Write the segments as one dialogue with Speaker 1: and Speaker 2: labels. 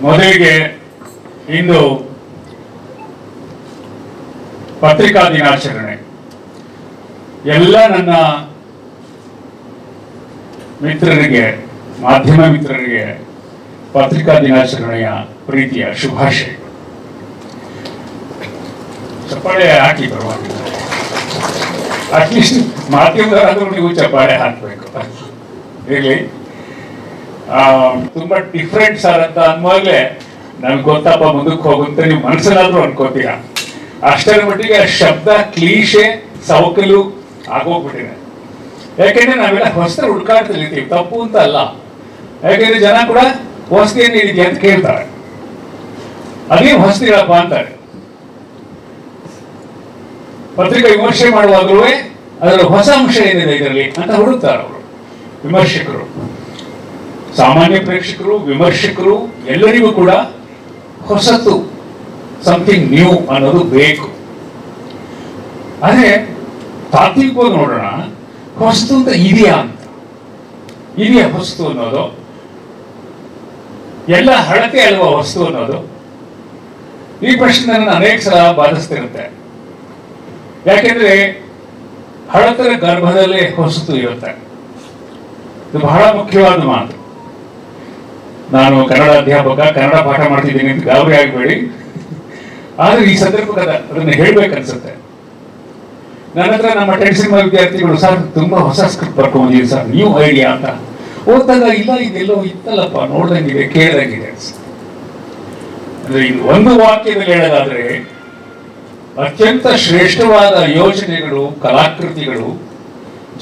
Speaker 1: ಮೊದಲಿಗೆ ಇಂದು ಪತ್ರಿಕಾ ದಿನಾಚರಣೆ. ಎಲ್ಲ ನನ್ನ ಮಿತ್ರರಿಗೆ, ಮಾಧ್ಯಮ ಮಿತ್ರರಿಗೆ ಪತ್ರಿಕಾ ದಿನಾಚರಣೆಯ ಪ್ರೀತಿಯ ಶುಭಾಶಯಗಳು. ಚಪ್ಪಾಳೆ ಹಾಕಿ ಪರವಾಗಿಲ್ಲ, ಅಟ್ಲೀಸ್ಟ್ ಮಾಧ್ಯಮದವರಾದ್ರೂ ನೀವು ಚಪ್ಪಾಳೆ ಹಾಕಬೇಕು. ಇರಲಿ, ತುಂಬಾ ಡಿಫ್ರೆಂಟ್ ಸರ್ ಅಂತ ಅನ್ವಾಗ್ಲೇ ನನ್ಗೆ ಗೊತ್ತಪ್ಪ ಮುಂದಕ್ಕೆ ಹೋಗುವಂತ ನೀವು ಮನಸ್ಸಲ್ಲಾದ್ರೂ ಅನ್ಕೋತೀರ. ಅಷ್ಟರ ಮಟ್ಟಿಗೆ ಶಬ್ದ ಕ್ಲೀಶೆ ಸವಕಲು ಆಗೋಗ್ಬಿಟ್ಟಿದೆ. ಯಾಕೆಂದ್ರೆ ನಾವೆಲ್ಲ ಹೊಸತರ ಹುಡುಕಾಡ್ತಿರ್ತೀವಿ, ತಪ್ಪು ಅಂತ ಅಲ್ಲ. ಯಾಕೆಂದ್ರೆ ಜನ ಕೂಡ ಹೊಸದು ಏನಿದೆ ಅಂತ ಕೇಳ್ತಾರೆ, ಅದೇ ಹೊಸದಿರಪ್ಪ ಅಂತಾರೆ. ಪತ್ರಿಕಾ ವಿಮರ್ಶೆ ಮಾಡುವಾಗಲೂ ಅದರ ಹೊಸ ಅಂಶ ಏನಿದೆ ಇದರಲ್ಲಿ ಅಂತ ಹುಡುಕ್ತಾರೆ ಅವರು ವಿಮರ್ಶಕರು. ಸಾಮಾನ್ಯ ಪ್ರೇಕ್ಷಕರು, ವಿಮರ್ಶಕರು ಎಲ್ಲರಿಗೂ ಕೂಡ ಹೊಸತು, ಸಮಥಿಂಗ್ ನ್ಯೂ ಅನ್ನೋದು ಬೇಕು. ಆದ್ರೆ ತಾತ್ವಿಕವಾಗಿ ನೋಡೋಣ, ಹೊಸತು ಅಂತ ಇದೆಯಾ ಅಂತ. ಇದೆಯಾ ಹೊಸತು ಅನ್ನೋದು? ಎಲ್ಲ ಹಳತೆ ಅಲ್ವಾ ಹೊಸತು ಅನ್ನೋದು? ಈ ಪ್ರಶ್ನೆ ನನ್ನ ಅನೇಕ ಸಲ ಬಾಧಿಸ್ತಿರುತ್ತೆ. ಯಾಕೆಂದ್ರೆ ಹಳತರ ಗರ್ಭದಲ್ಲೇ ಹೊಸತು ಇರುತ್ತೆ. ಇದು ಬಹಳ ಮುಖ್ಯವಾದ ಮಾತು. ನಾನು ಕನ್ನಡ ಅಧ್ಯಾಪಕ, ಕನ್ನಡ ಪಾಠ ಮಾಡ್ತಿದ್ದೀನಿ ಅಂತ ಗಾಬರಿ ಆಗಬೇಡಿ. ಆದ್ರೆ ಈ ಸಂದರ್ಭದ ಅದನ್ನ ಹೇಳ್ಬೇಕನ್ಸುತ್ತೆ. ನನ್ನ ಹತ್ರ ನಮ್ಮ ಟೆಂಟ್ ಸಿನಿಮಾ ವಿದ್ಯಾರ್ಥಿಗಳು, ಸರ್ ತುಂಬಾ ಹೊಸ ಸ್ಕ್ರಿಪ್ಟ್ ಬರ್ಕೊಂಡಿದ್ದೀವಿ ಸರ್, ನ್ಯೂ ಐಡಿಯಾ ಅಂತ. ಓದ್ತಾಗ ಇಲ್ಲ ಇದೆಲ್ಲೋ ಇತ್ತಲ್ಲಪ್ಪ, ನೋಡ್ದಂಗಿದೆ, ಕೇಳ್ದಂಗಿದೆ ಅಂದ್ರೆ ಇದು ಒಂದು ವಾಕ್ಯದಲ್ಲಿ ಹೇಳೋದಾದ್ರೆ ಅತ್ಯಂತ ಶ್ರೇಷ್ಠವಾದ ಯೋಜನೆಗಳು, ಕಲಾಕೃತಿಗಳು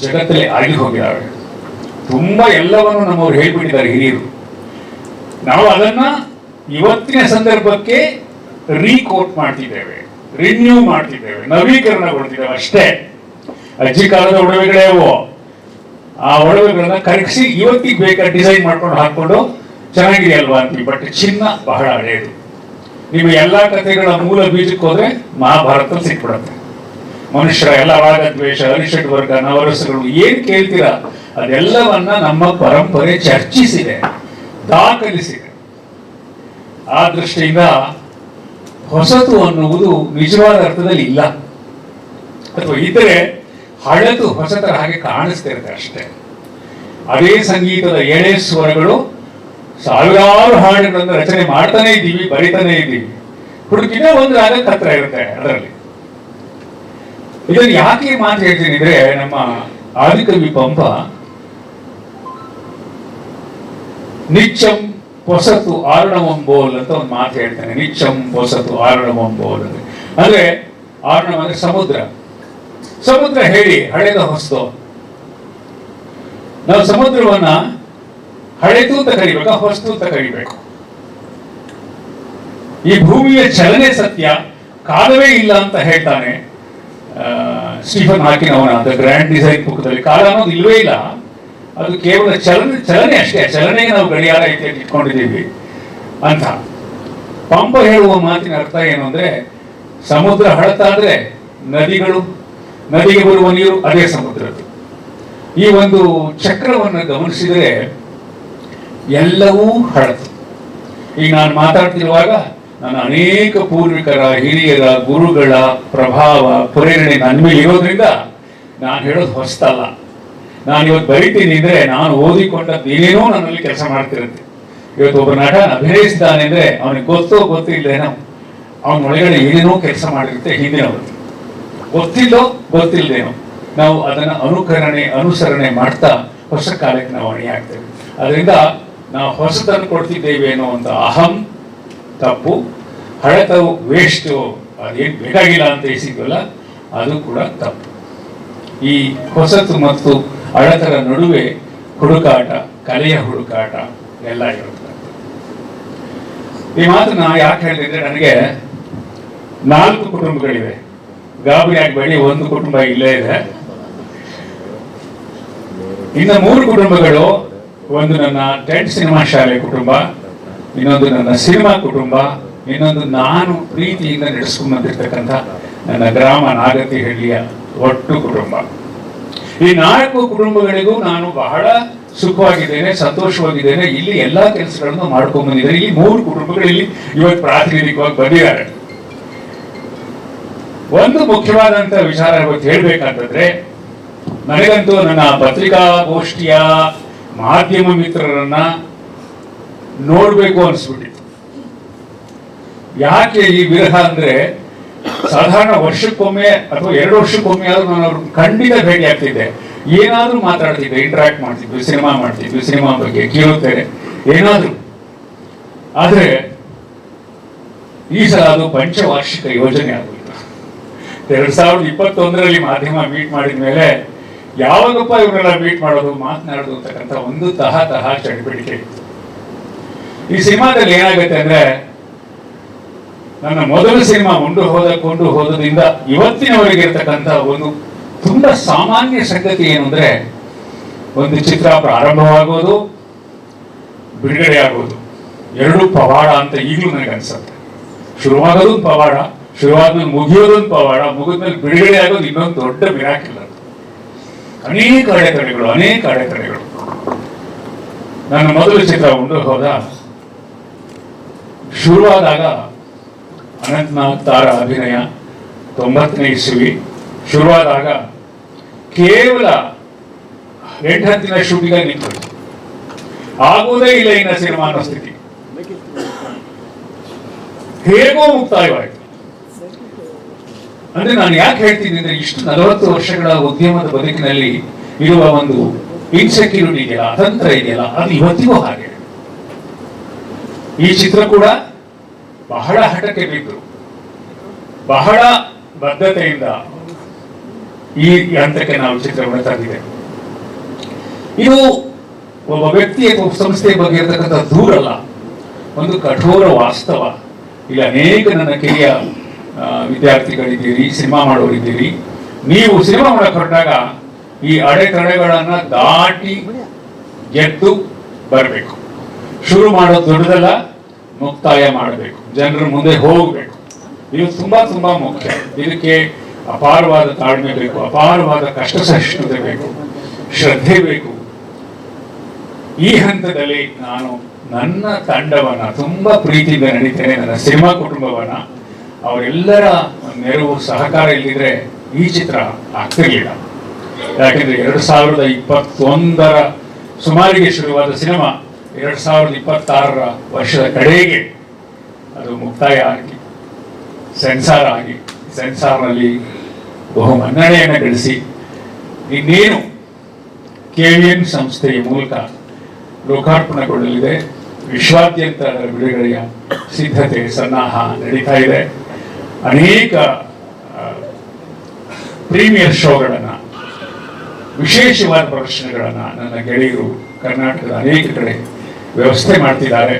Speaker 1: ಜಗತ್ತಲ್ಲಿ ಆಗಿ ಹೋಗಿದ್ದಾವೆ. ತುಂಬಾ ಎಲ್ಲವನ್ನು ನಮ್ಮವ್ರು ಹೇಳ್ಬಿಟ್ಟಿದ್ದಾರೆ ಹಿರಿಯರು. ನಾವು ಅದನ್ನ ಇವತ್ತಿನ ಸಂದರ್ಭಕ್ಕೆ ರೀಕೋಟ್ ಮಾಡ್ತಿದ್ದೇವೆ, ರಿನ್ಯೂ ಮಾಡ್ತಿದ್ದೇವೆ, ನವೀಕರಣಗೊಳ್ತಿದ್ದೇವೆ ಅಷ್ಟೇ. ಅಜ್ಜಿ ಕಾಲದ ಒಡವೆಗಳೇ ಅವು. ಆ ಒಡವೆಗಳನ್ನ ಕರಗಿಸಿ ಇವತ್ತಿಗೆ ಬೇಕಾದ ಡಿಸೈನ್ ಮಾಡ್ಕೊಂಡು ಹಾಕೊಂಡು ಚೆನ್ನಾಗಿದೆ ಅಲ್ವಾ ಅಂತೀವಿ. ಬಟ್ ಚಿನ್ನ ಬಹಳ ಹಳೆಯದು. ನೀವು ಎಲ್ಲಾ ಕಥೆಗಳ ಮೂಲ ಬೀಜಕ್ಕೆ ಹೋದ್ರೆ ಮಹಾಭಾರತ ಸಿಕ್ಬಿಡುತ್ತೆ. ಮನುಷ್ಯರ ಎಲ್ಲ ರಾಗ ದ್ವೇಷ, ಅರಿಷಡ್ ವರ್ಗ, ನವರಸಗಳು ಏನ್ ಕೇಳ್ತೀರಾ ಅದೆಲ್ಲವನ್ನ ನಮ್ಮ ಪರಂಪರೆ ಚರ್ಚಿಸಿದೆ, ದಾಖಲಿಸಿದೆ. ಆ ದೃಷ್ಟಿಯಿಂದ ಹೊಸತು ಅನ್ನುವುದು ನಿಜವಾದ ಅರ್ಥದಲ್ಲಿ ಇಲ್ಲ, ಅಥವಾ ಇದ್ರೆ ಹಳೆದು ಹೊಸತರ ಹಾಗೆ ಕಾಣಿಸ್ತಿರುತ್ತೆ ಅಷ್ಟೇ. ಅದೇ ಸಂಗೀತದ ಎಳೆ ಸ್ವರಗಳು, ಸಾವಿರಾರು ಹಾಡುಗಳನ್ನು ರಚನೆ ಮಾಡ್ತಾನೆ ಇದ್ದೀವಿ, ಬರಿತಾನೆ ಇದ್ದೀವಿ. ಹುಡುಕಿನ ಒಂದು ರಾಗ ಹತ್ರ ಇರುತ್ತೆ ಅದರಲ್ಲಿ. ಇದನ್ನು ಯಾಕೆ ಮಾತು ಹೇಳ್ತೀನಿ ಅಂದ್ರೆ, ನಮ್ಮ ಆದಿಕವಿ ಪಂಪ ನಿಚ್ಚಂ ಹೊಸತು ಆರ್ಣವಂಬೋಲ್ ಅಂತ ಒಂದು ಮಾತು ಹೇಳ್ತಾನೆ. ನಿಚ್ಚಂ ಹೊಸತು ಆರ್ಣವಂಬೋಲ್ ಅಂದ್ರೆ ಆರ್ಣವ ಅಂದ್ರೆ ಸಮುದ್ರ. ಸಮುದ್ರ ಹೇಳಿ ಹಳೆದ ಹೊಸತು. ನಾವು ಸಮುದ್ರವನ್ನ ಹಳೆದು ಅಂತ ಕರಿಬೇಕಾ, ಹೊಸತು ಅಂತ ಕರಿಬೇಕು? ಈ ಭೂಮಿಯ ಚಲನೆ ಸತ್ಯ, ಕಾಲವೇ ಇಲ್ಲ ಅಂತ ಹೇಳ್ತಾನೆ ಸ್ಟೀಫನ್ ಹಾಕಿನ್ ಅವನ ದ ಗ್ರ್ಯಾಂಡ್ ಡಿಸೈನ್ ಬುಕ್ದಲ್ಲಿ. ಕಾಲ ಅನ್ನೋದು ಇಲ್ವೇ ಇಲ್ಲ, ಅದು ಕೇವಲ ಚಲನೆ ಅಷ್ಟೇ. ಚಲನೆಗೆ ನಾವು ಗಡಿಯಾರ ರೀತಿಯಾಗಿ ಇಟ್ಕೊಂಡಿದ್ದೀವಿ ಅಂತ. ಪಂಪ ಹೇಳುವ ಮಾತಿನ ಅರ್ಥ ಏನು ಅಂದ್ರೆ, ಸಮುದ್ರ ಹಳತಾದ್ರೆ ನದಿಗೆ ಬರುವ ನೀರು ಅದೇ ಸಮುದ್ರದ್ದು. ಈ ಒಂದು ಚಕ್ರವನ್ನು ಗಮನಿಸಿದರೆ ಎಲ್ಲವೂ ಹಳತು. ಈಗ ನಾನು ಮಾತಾಡ್ತಿರುವಾಗ ನನ್ನ ಅನೇಕ ಪೂರ್ವಿಕರ, ಹಿರಿಯರ, ಗುರುಗಳ ಪ್ರಭಾವ, ಪ್ರೇರಣೆ ನನ್ನ ಮೇಲೆ ಇರೋದ್ರಿಂದ ನಾನು ಹೇಳೋದು ಹೊಸತಲ್ಲ. ನಾನು ಇವತ್ತು ಬರಿತೀನಿ ಅಂದ್ರೆ ನಾನು ಓದಿಕೊಂಡದ್ದು ಏನೇನೋ ನನ್ನಲ್ಲಿ ಕೆಲಸ ಮಾಡ್ತಿರುತ್ತೆ. ಇವತ್ತು ಒಬ್ಬ ನಟ ಅಭಿನಯಿಸಿದ್ದಾನೆ ಅಂದ್ರೆ ಅವನಿಗೆ ಗೊತ್ತಿಲ್ಲದೇನೋ ಅವನ ಒಳಗಡೆ ಏನೇನೋ ಕೆಲಸ ಮಾಡಿರುತ್ತೆ ಹಿಂದಿನವರು. ಗೊತ್ತಿಲ್ಲದೇನೋ ನಾವು ಅದನ್ನ ಅನುಸರಣೆ ಮಾಡ್ತಾ ಹೊಸ ಕಾಲಕ್ಕೆ ನಾವು ಅಣಿಯಾಗ್ತೇವೆ. ಅದರಿಂದ ನಾವು ಹೊಸತನ್ನು ಕೊಡ್ತಿದ್ದೇವೆ ಅನ್ನೋ ಒಂದು ಅಹಂ ತಪ್ಪು. ಹಳೆತವು ವೇಸ್ಟ್, ಅದೇನು ಬೇಕಾಗಿಲ್ಲ ಅಂತ ಎಸಿದ್ವಲ್ಲ, ಅದು ಕೂಡ ತಪ್ಪು. ಈ ಹೊಸತು ಮತ್ತು ಹಳತರ ನಡುವೆ ಹುಡುಕಾಟ, ಕಲೆಯ ಹುಡುಕಾಟ ಎಲ್ಲ ಇರುತ್ತೆ. ಈ ಮಾತನ್ನ ಯಾಕೆ ಹೇಳಿದ್ರೆ, ನನಗೆ 4 ಕುಟುಂಬಗಳಿವೆ. ಗಾಬರಿ ಆಗಬೇಡಿ, ಒಂದು ಕುಟುಂಬ ಇಲ್ಲೇ ಇದೆ. ಇನ್ನು 3 ಕುಟುಂಬಗಳು. ಒಂದು ನನ್ನ ಟೆಂಟ್ ಸಿನಿಮಾ ಶಾಲೆ ಕುಟುಂಬ, ಇನ್ನೊಂದು ನನ್ನ ಸಿನಿಮಾ ಕುಟುಂಬ, ಇನ್ನೊಂದು ನಾನು ಪ್ರೀತಿಯಿಂದ ನಡೆಸ್ಕೊಂಡು ಬಂದಿರ್ತಕ್ಕಂಥ ನನ್ನ ಗ್ರಾಮ ನಾಗತಿಹಳ್ಳಿಯ ಒಟ್ಟು ಕುಟುಂಬ. ಈ 4 ಕುಟುಂಬಗಳಿಗೂ ನಾನು ಬಹಳ ಸುಖವಾಗಿದ್ದೇನೆ, ಸಂತೋಷವಾಗಿದ್ದೇನೆ. ಇಲ್ಲಿ ಎಲ್ಲಾ ಕೆಲಸಗಳನ್ನು ಮಾಡ್ಕೊಂಡ್ ಬಂದಿದ್ದಾರೆ. ಇಲ್ಲಿ 3 ಕುಟುಂಬಗಳು ಇಲ್ಲಿ ಇವತ್ತು ಪ್ರಾತಿನಿಧಿಕವಾಗಿ ಬಂದಿದ್ದಾರೆ. ಒಂದು ಮುಖ್ಯವಾದಂತ ವಿಚಾರ ಇವತ್ತು ಹೇಳ್ಬೇಕಂತಂದ್ರೆ, ನನಗಂತೂ ನನ್ನ ಪತ್ರಿಕಾಗೋಷ್ಠಿಯ ಮಾಧ್ಯಮ ಮಿತ್ರರನ್ನ ನೋಡ್ಬೇಕು ಅನಿಸ್ಬಿಟ್ಟಿತ್ತು. ಯಾಕೆ ಈ ವಿರಹ ಅಂದ್ರೆ, ಸಾಧಾರಣ ವರ್ಷಕ್ಕೊಮ್ಮೆ ಅಥವಾ 2 ವರ್ಷಕ್ಕೊಮ್ಮೆ ಆದ್ರೂ ನಾನು ಅವ್ರನ್ನ ಖಂಡಿತ ಭೇಟಿ ಆಗ್ತಿದ್ದೆ. ಏನಾದ್ರೂ ಮಾತಾಡ್ತಿದ್ದೆ, ಇಂಟರಾಕ್ಟ್ ಮಾಡ್ತಿದ್ವಿ, ಸಿನಿಮಾ ಮಾಡ್ತಿದ್ವಿ, ಸಿನಿಮಾ ಬಗ್ಗೆ ಕೇಳುತ್ತೇನೆ ಏನಾದ್ರು. ಆದ್ರೆ ಈ ಸಲ ಅದು ಪಂಚವಾರ್ಷಿಕ ಯೋಜನೆ ಆಗೋಯ್ತು. 2021ರಲ್ಲಿ ಮಾಧ್ಯಮ ಮೀಟ್ ಮಾಡಿದ ಮೇಲೆ ಯಾವಾಗಪ್ಪ ಇವರೆಲ್ಲ ಮೀಟ್ ಮಾಡೋದು, ಮಾತನಾಡೋದು ಅಂತಕ್ಕಂಥ ಒಂದು ತಹ ಚಟುವಟಿಕೆ ಇತ್ತು. ಈ ಸಿನಿಮಾದಲ್ಲಿ ಏನಾಗುತ್ತೆ ಅಂದ್ರೆ, ನನ್ನ ಮೊದಲ ಸಿನಿಮಾ ಕೊಂಡು ಹೋದದಿಂದ ಇವತ್ತಿನವರೆಗೆ ಇರತಕ್ಕಂಥ ಒಂದು ತುಂಬಾ ಸಾಮಾನ್ಯ ಸಂಗತಿ ಏನು ಅಂದ್ರೆ, ಒಂದು ಚಿತ್ರ ಪ್ರಾರಂಭವಾಗೋದು, ಬಿಡುಗಡೆ ಆಗೋದು, 2 ಪವಾಡ ಅಂತ ಈಗಲೂ ನನಗೆ ಅನ್ಸುತ್ತೆ. ಶುರುವಾಗೋದು ಪವಾಡ, ಶುರುವಾದ್ಮೇಲೆ ಮುಗಿಯೋದೊಂದು ಪವಾಡ, ಮುಗಿದ್ಮೇಲೆ ಬಿಡುಗಡೆ ಆಗೋದು ಇನ್ನೊಂದು ದೊಡ್ಡ ಮಿರಾಕಿಲ್. ಅನೇಕ ಅಡೆತಡೆಗಳು. ನನ್ನ ಮೊದಲ ಚಿತ್ರ ಹೋದ ಶುರುವಾದಾಗ ಅನಂತನಾಗ್ ತಾರ ಅಭಿನಯ 90ನೇ ಇಸ್ವಿ ಶುರುವಾದಾಗ ಕೇವಲ 8 ದಿನ ಶೂಟಿಂಗ್ ನಿಂತು ಆಗುವುದೇ ಇಲ್ಲ ಇನ್ನ ಸಿನಿಮಾ ಅನ್ನೋ ಸ್ಥಿತಿ. ಹೇಗೋ ಮುಕ್ತಾಯವಾಯಿತು. ಅಂದ್ರೆ ನಾನು ಯಾಕೆ ಹೇಳ್ತೀನಿ ಅಂದ್ರೆ, ಇಷ್ಟು 40 ವರ್ಷಗಳ ಉದ್ಯಮದ ಬದುಕಿನಲ್ಲಿ ಇರುವ ಒಂದು ಇನ್ಸೆಕ್ಯೂರಿಟಿ ಇದೆಯಲ್ಲ, ಅತಂತ್ರ ಇದೆಯಲ್ಲ, ಅದು ಇವತ್ತಿಗೂ ಹಾಗೆ. ಈ ಚಿತ್ರ ಕೂಡ ಬಹಳ ಹಠಕ್ಕೆ ಬಿದ್ದು, ಬಹಳ ಬದ್ಧತೆಯಿಂದ ಈ ಹಂತಕ್ಕೆ ನಾವು ಚಿತ್ರವನ್ನು ತಂದಿದೆ. ಇದು ಒಬ್ಬ ವ್ಯಕ್ತಿ ಅಥವಾ ಸಂಸ್ಥೆಯ ಬಗ್ಗೆ ಇರತಕ್ಕಂಥ ದೂರಲ್ಲ, ಒಂದು ಕಠೋರ ವಾಸ್ತವ. ಇಲ್ಲಿ ಅನೇಕ ನನ್ನ ಕಿರಿಯ ವಿದ್ಯಾರ್ಥಿಗಳಿದ್ದೀರಿ, ಸಿನಿಮಾ ಮಾಡೋರಿದ್ದೀರಿ. ನೀವು ಸಿನಿಮಾ ಮಾಡಕ್ ಹೊರಟಾಗ ಈ ಅಡೆತಡೆಗಳನ್ನ ದಾಟಿ ಗೆದ್ದು ಬರಬೇಕು. ಶುರು ಮಾಡೋದು ದೊಡ್ಡದಲ್ಲ, ಮುಕ್ತಾಯ ಮಾಡಬೇಕು, ಜನರ ಮುಂದೆ ಹೋಗಬೇಕು. ಇದು ತುಂಬಾ ಮುಖ್ಯ. ಇದಕ್ಕೆ ಅಪಾರವಾದ ತಾಳ್ಮೆ ಬೇಕು, ಅಪಾರವಾದ ಕಷ್ಟ ಸಹಿಷ್ಣುತೆ ಬೇಕು, ಶ್ರದ್ಧೆ ಬೇಕು. ಈ ಹಂತದಲ್ಲಿ ನಾನು ನನ್ನ ತಂಡವನ್ನ ತುಂಬಾ ಪ್ರೀತಿಯಿಂದ ನಡೀತೇನೆ, ನನ್ನ ಸಿನಿಮಾ ಕುಟುಂಬವನ್ನ. ಅವರೆಲ್ಲರ ನೆರವು ಸಹಕಾರ ಇಲ್ಲಿದ್ರೆ ಈ ಚಿತ್ರ ಆಗ್ತಿರ್ಲಿಲ್ಲ. ಯಾಕೆಂದ್ರೆ 2021ರ ಸುಮಾರಿಗೆ ಶುರುವಾದ ಸಿನಿಮಾ 2026ರ ವರ್ಷದ ಕಡೆಗೆ ಅದು ಮುಕ್ತಾಯ ಆಗಿ ಸೆನ್ಸಾರ್ನಲ್ಲಿ ಬಹು ಮನ್ನಣೆಯನ್ನು ಗಳಿಸಿ ಇನ್ನೇನು KVN ಸಂಸ್ಥೆಯ ಮೂಲಕ ಲೋಕಾರ್ಪಣೆಗೊಳ್ಳಲಿದೆ. ವಿಶ್ವಾದ್ಯಂತ ಅದರ ಬಿಡುಗಡೆಯ ಸಿದ್ಧತೆ ಸನ್ನಾಹ ನಡೀತಾ ಇದೆ. ಅನೇಕ ಪ್ರೀಮಿಯರ್ ಶೋಗಳನ್ನ, ವಿಶೇಷವಾದ ಪ್ರದರ್ಶನಗಳನ್ನ ನನ್ನ ಗೆಳೆಯರು ಕರ್ನಾಟಕದ ಅನೇಕ ಕಡೆ ವ್ಯವಸ್ಥೆ ಮಾಡ್ತಿದ್ದಾರೆ.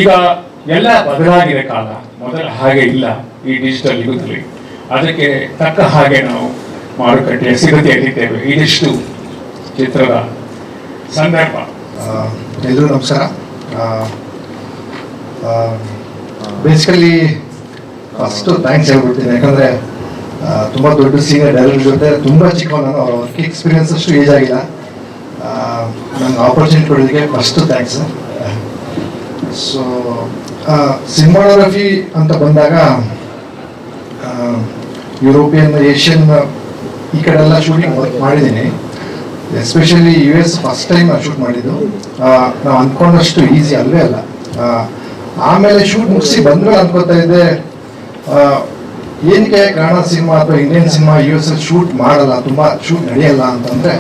Speaker 1: ಈಗ ಎಲ್ಲ ಬದಲಾಗಿದೆ ಕಾಲ, ಮೊದಲ ಹಾಗೆ ಇಲ್ಲ ಈ ಡಿಜಿಟಲ್ ಯುಗದಲ್ಲಿ. ಅದಕ್ಕೆ ತಕ್ಕ ಹಾಗೆ ನಾವು ಮಾರುಕಟ್ಟೆಯ ಸಿದ್ಧತೆಯಲ್ಲಿದ್ದೇವೆ. ಇದಿಷ್ಟು ಚಿತ್ರದ ಸಂದರ್ಭ.
Speaker 2: ಎಲ್ರಿಗೂ ನಮಸ್ಕಾರ. ಬೇಸಿಕಲಿ ಫಸ್ಟು ಥ್ಯಾಂಕ್ಸ್ ಹೇಳ್ಬಿಡ್ತೀನಿ. ಯಾಕಂದರೆ ತುಂಬ ದೊಡ್ಡ ಸೀನಿಯರ್ ಡೈರೆಕ್ಟರ್ ಜೊತೆ ತುಂಬ ಚಿಕ್ಕವ, ನಾನು ಅವ್ರ ವರ್ಕ್ ಎಕ್ಸ್ಪೀರಿಯನ್ಸ್ ಅಷ್ಟು ಏಜ್ ಆಗಿಲ್ಲ. ನನಗೆ ಆಪರ್ಚುನಿಟಿ ಕೊಡೋದಕ್ಕೆ ಫಸ್ಟು ಥ್ಯಾಂಕ್ಸ್. ಸೊ ಸಿನಿಮಾಗ್ರಫಿ ಅಂತ ಬಂದಾಗ ಯುರೋಪಿಯನ್, ಏಷ್ಯನ್ ಈ ಕಡೆ ಎಲ್ಲ ಶೂಟಿಂಗ್ ಮಾಡಿದ್ದೀನಿ. Especially US first time shoot ಮಾಡಿದ್ದು. ನಾವು ಅಂದ್ಕೊಂಡಷ್ಟು ಈಸಿ ಅಲ್ವೇ ಅಲ್ಲ. ಆಮೇಲೆ ಶೂಟ್ ಮುಗಿಸಿ ಬಂದ್ಮೇಲೆ ಅನ್ಕೋತಾ ಇದ್ದೆ, ಏನಕ್ಕೆ ಕನ್ನಡ ಸಿನಿಮಾ ಅಥವಾ ಇಂಡಿಯನ್ ಸಿನಿಮಾ US ಶೂಟ್ ಮಾಡಲ್ಲ, ತುಂಬ ಶೂಟ್ ನಡೆಯಲ್ಲ ಅಂತಂದರೆ,